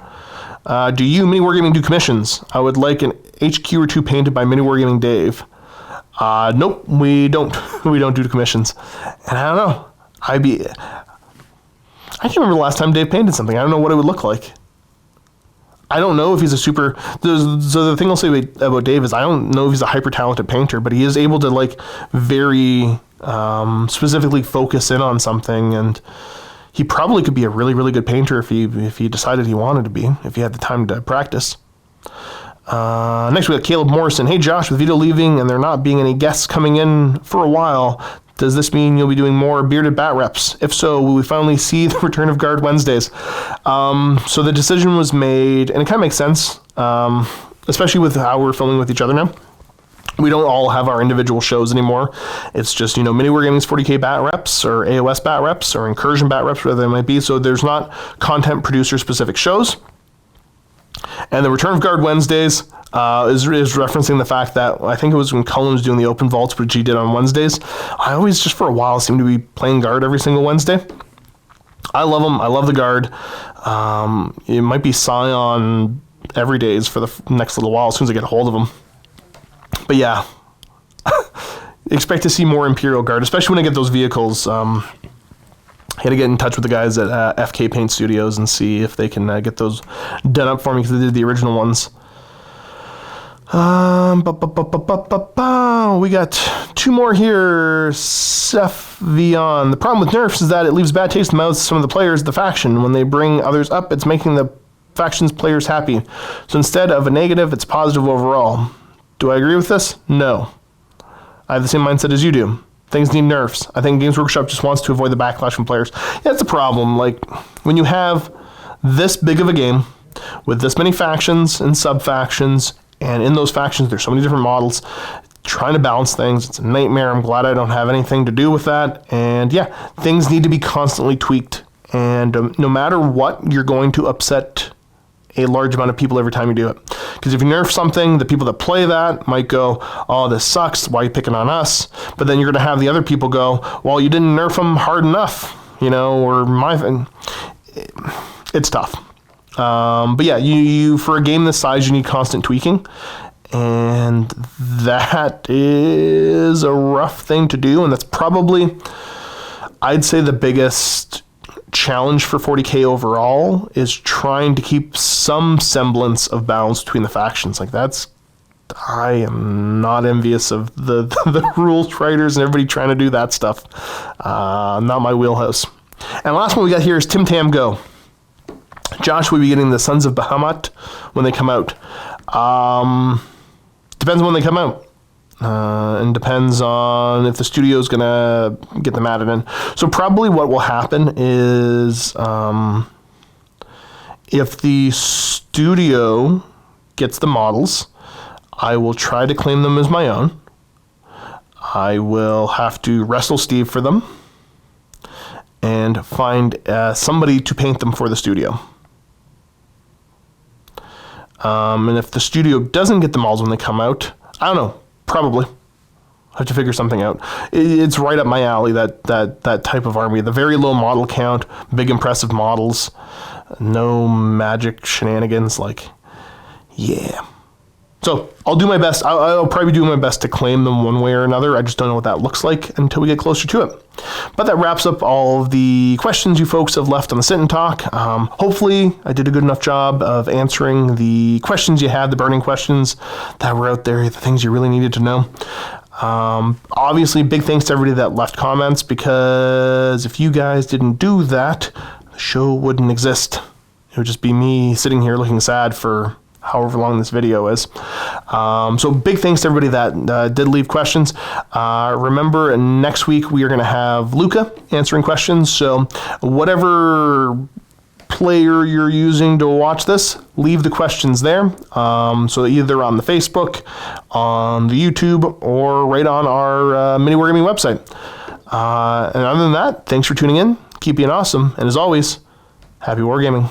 Do you, Mini Wargaming, do commissions? I would like an HQ or two painted by Mini Wargaming Dave. Nope, we don't. We don't do commissions. And I don't know. I can't remember the last time Dave painted something. I don't know what it would look like. I don't know if he's a super... So the thing I'll say about Dave is I don't know if he's a hyper-talented painter, but he is able to, like, very specifically focus in on something, and he probably could be a really, really good painter if he decided he wanted to be, if he had the time to practice. Next we got Caleb Morrison. Hey Josh, with Vito leaving and there not being any guests coming in for a while, does this mean you'll be doing more bearded bat reps? If so, will we finally see the return of Guard Wednesdays? So the decision was made, and it kind of makes sense, especially with how we're filming with each other now. We don't all have our individual shows anymore. It's just, Mini Wargaming's 40K bat reps, or AOS bat reps, or Incursion bat reps, whatever they might be. So there's not content producer specific shows. And the return of Guard Wednesdays is referencing the fact that I think it was when Cullen was doing the open vaults, which he did on Wednesdays. I always, just for a while, seem to be playing Guard every single Wednesday. I love them. I love the Guard. It might be Scion every days for the next little while as soon as I get a hold of them. But yeah, expect to see more Imperial Guard, especially when I get those vehicles. I had to get in touch with the guys at FK Paint Studios and see if they can get those done up for me, because they did the original ones. We got two more here. Sept. The problem with nerfs is that it leaves a bad taste in the mouths of some of the players of the faction. When they bring others up, it's making the faction's players happy. So instead of a negative, it's positive overall. Do I agree with this? No. I have the same mindset as you do. Things need nerfs. I think Games Workshop just wants to avoid the backlash from players. Yeah, that's a problem. Like, when you have this big of a game with this many factions and sub-factions, and in those factions there's so many different models, trying to balance things, it's a nightmare. I'm glad I don't have anything to do with that. And yeah, things need to be constantly tweaked. And no matter what, you're going to upset a large amount of people every time you do it. Because if you nerf something, the people that play that might go, oh, this sucks, why are you picking on us? But then you're going to have the other people go, well, you didn't nerf them hard enough, or my thing. It's tough. But yeah, you for a game this size, you need constant tweaking. And that is a rough thing to do. And that's probably, I'd say, the biggest challenge for 40K overall is trying to keep some semblance of balance between the factions. I am not envious of the rules writers and everybody trying to do that stuff. Not my wheelhouse. And last one we got here is Tim Tam Go. Josh, will be getting the Sons of Bahamut when they come out. Depends on when they come out. And depends on if the studio is going to get them added in. So probably what will happen is if the studio gets the models, I will try to claim them as my own. I will have to wrestle Steve for them and find somebody to paint them for the studio. And if the studio doesn't get the models when they come out, I don't know. Probably. I have to figure something out. It's right up my alley, that type of army. The very low model count, big impressive models, no magic shenanigans, yeah. So I'll do my best. I'll probably do my best to claim them one way or another. I just don't know what that looks like until we get closer to it. But that wraps up all of the questions you folks have left on the Sit and Talk. Hopefully I did a good enough job of answering the questions you had, the burning questions that were out there, the things you really needed to know. Obviously, big thanks to everybody that left comments, because if you guys didn't do that, the show wouldn't exist. It would just be me sitting here looking sad for however long this video is. So big thanks to everybody that did leave questions. Remember, next week we are going to have Luka answering questions. So whatever player you're using to watch this, leave the questions there. So either on the Facebook, on the YouTube, or right on our Mini Wargaming website. And other than that, thanks for tuning in. Keep being awesome. And as always, happy wargaming.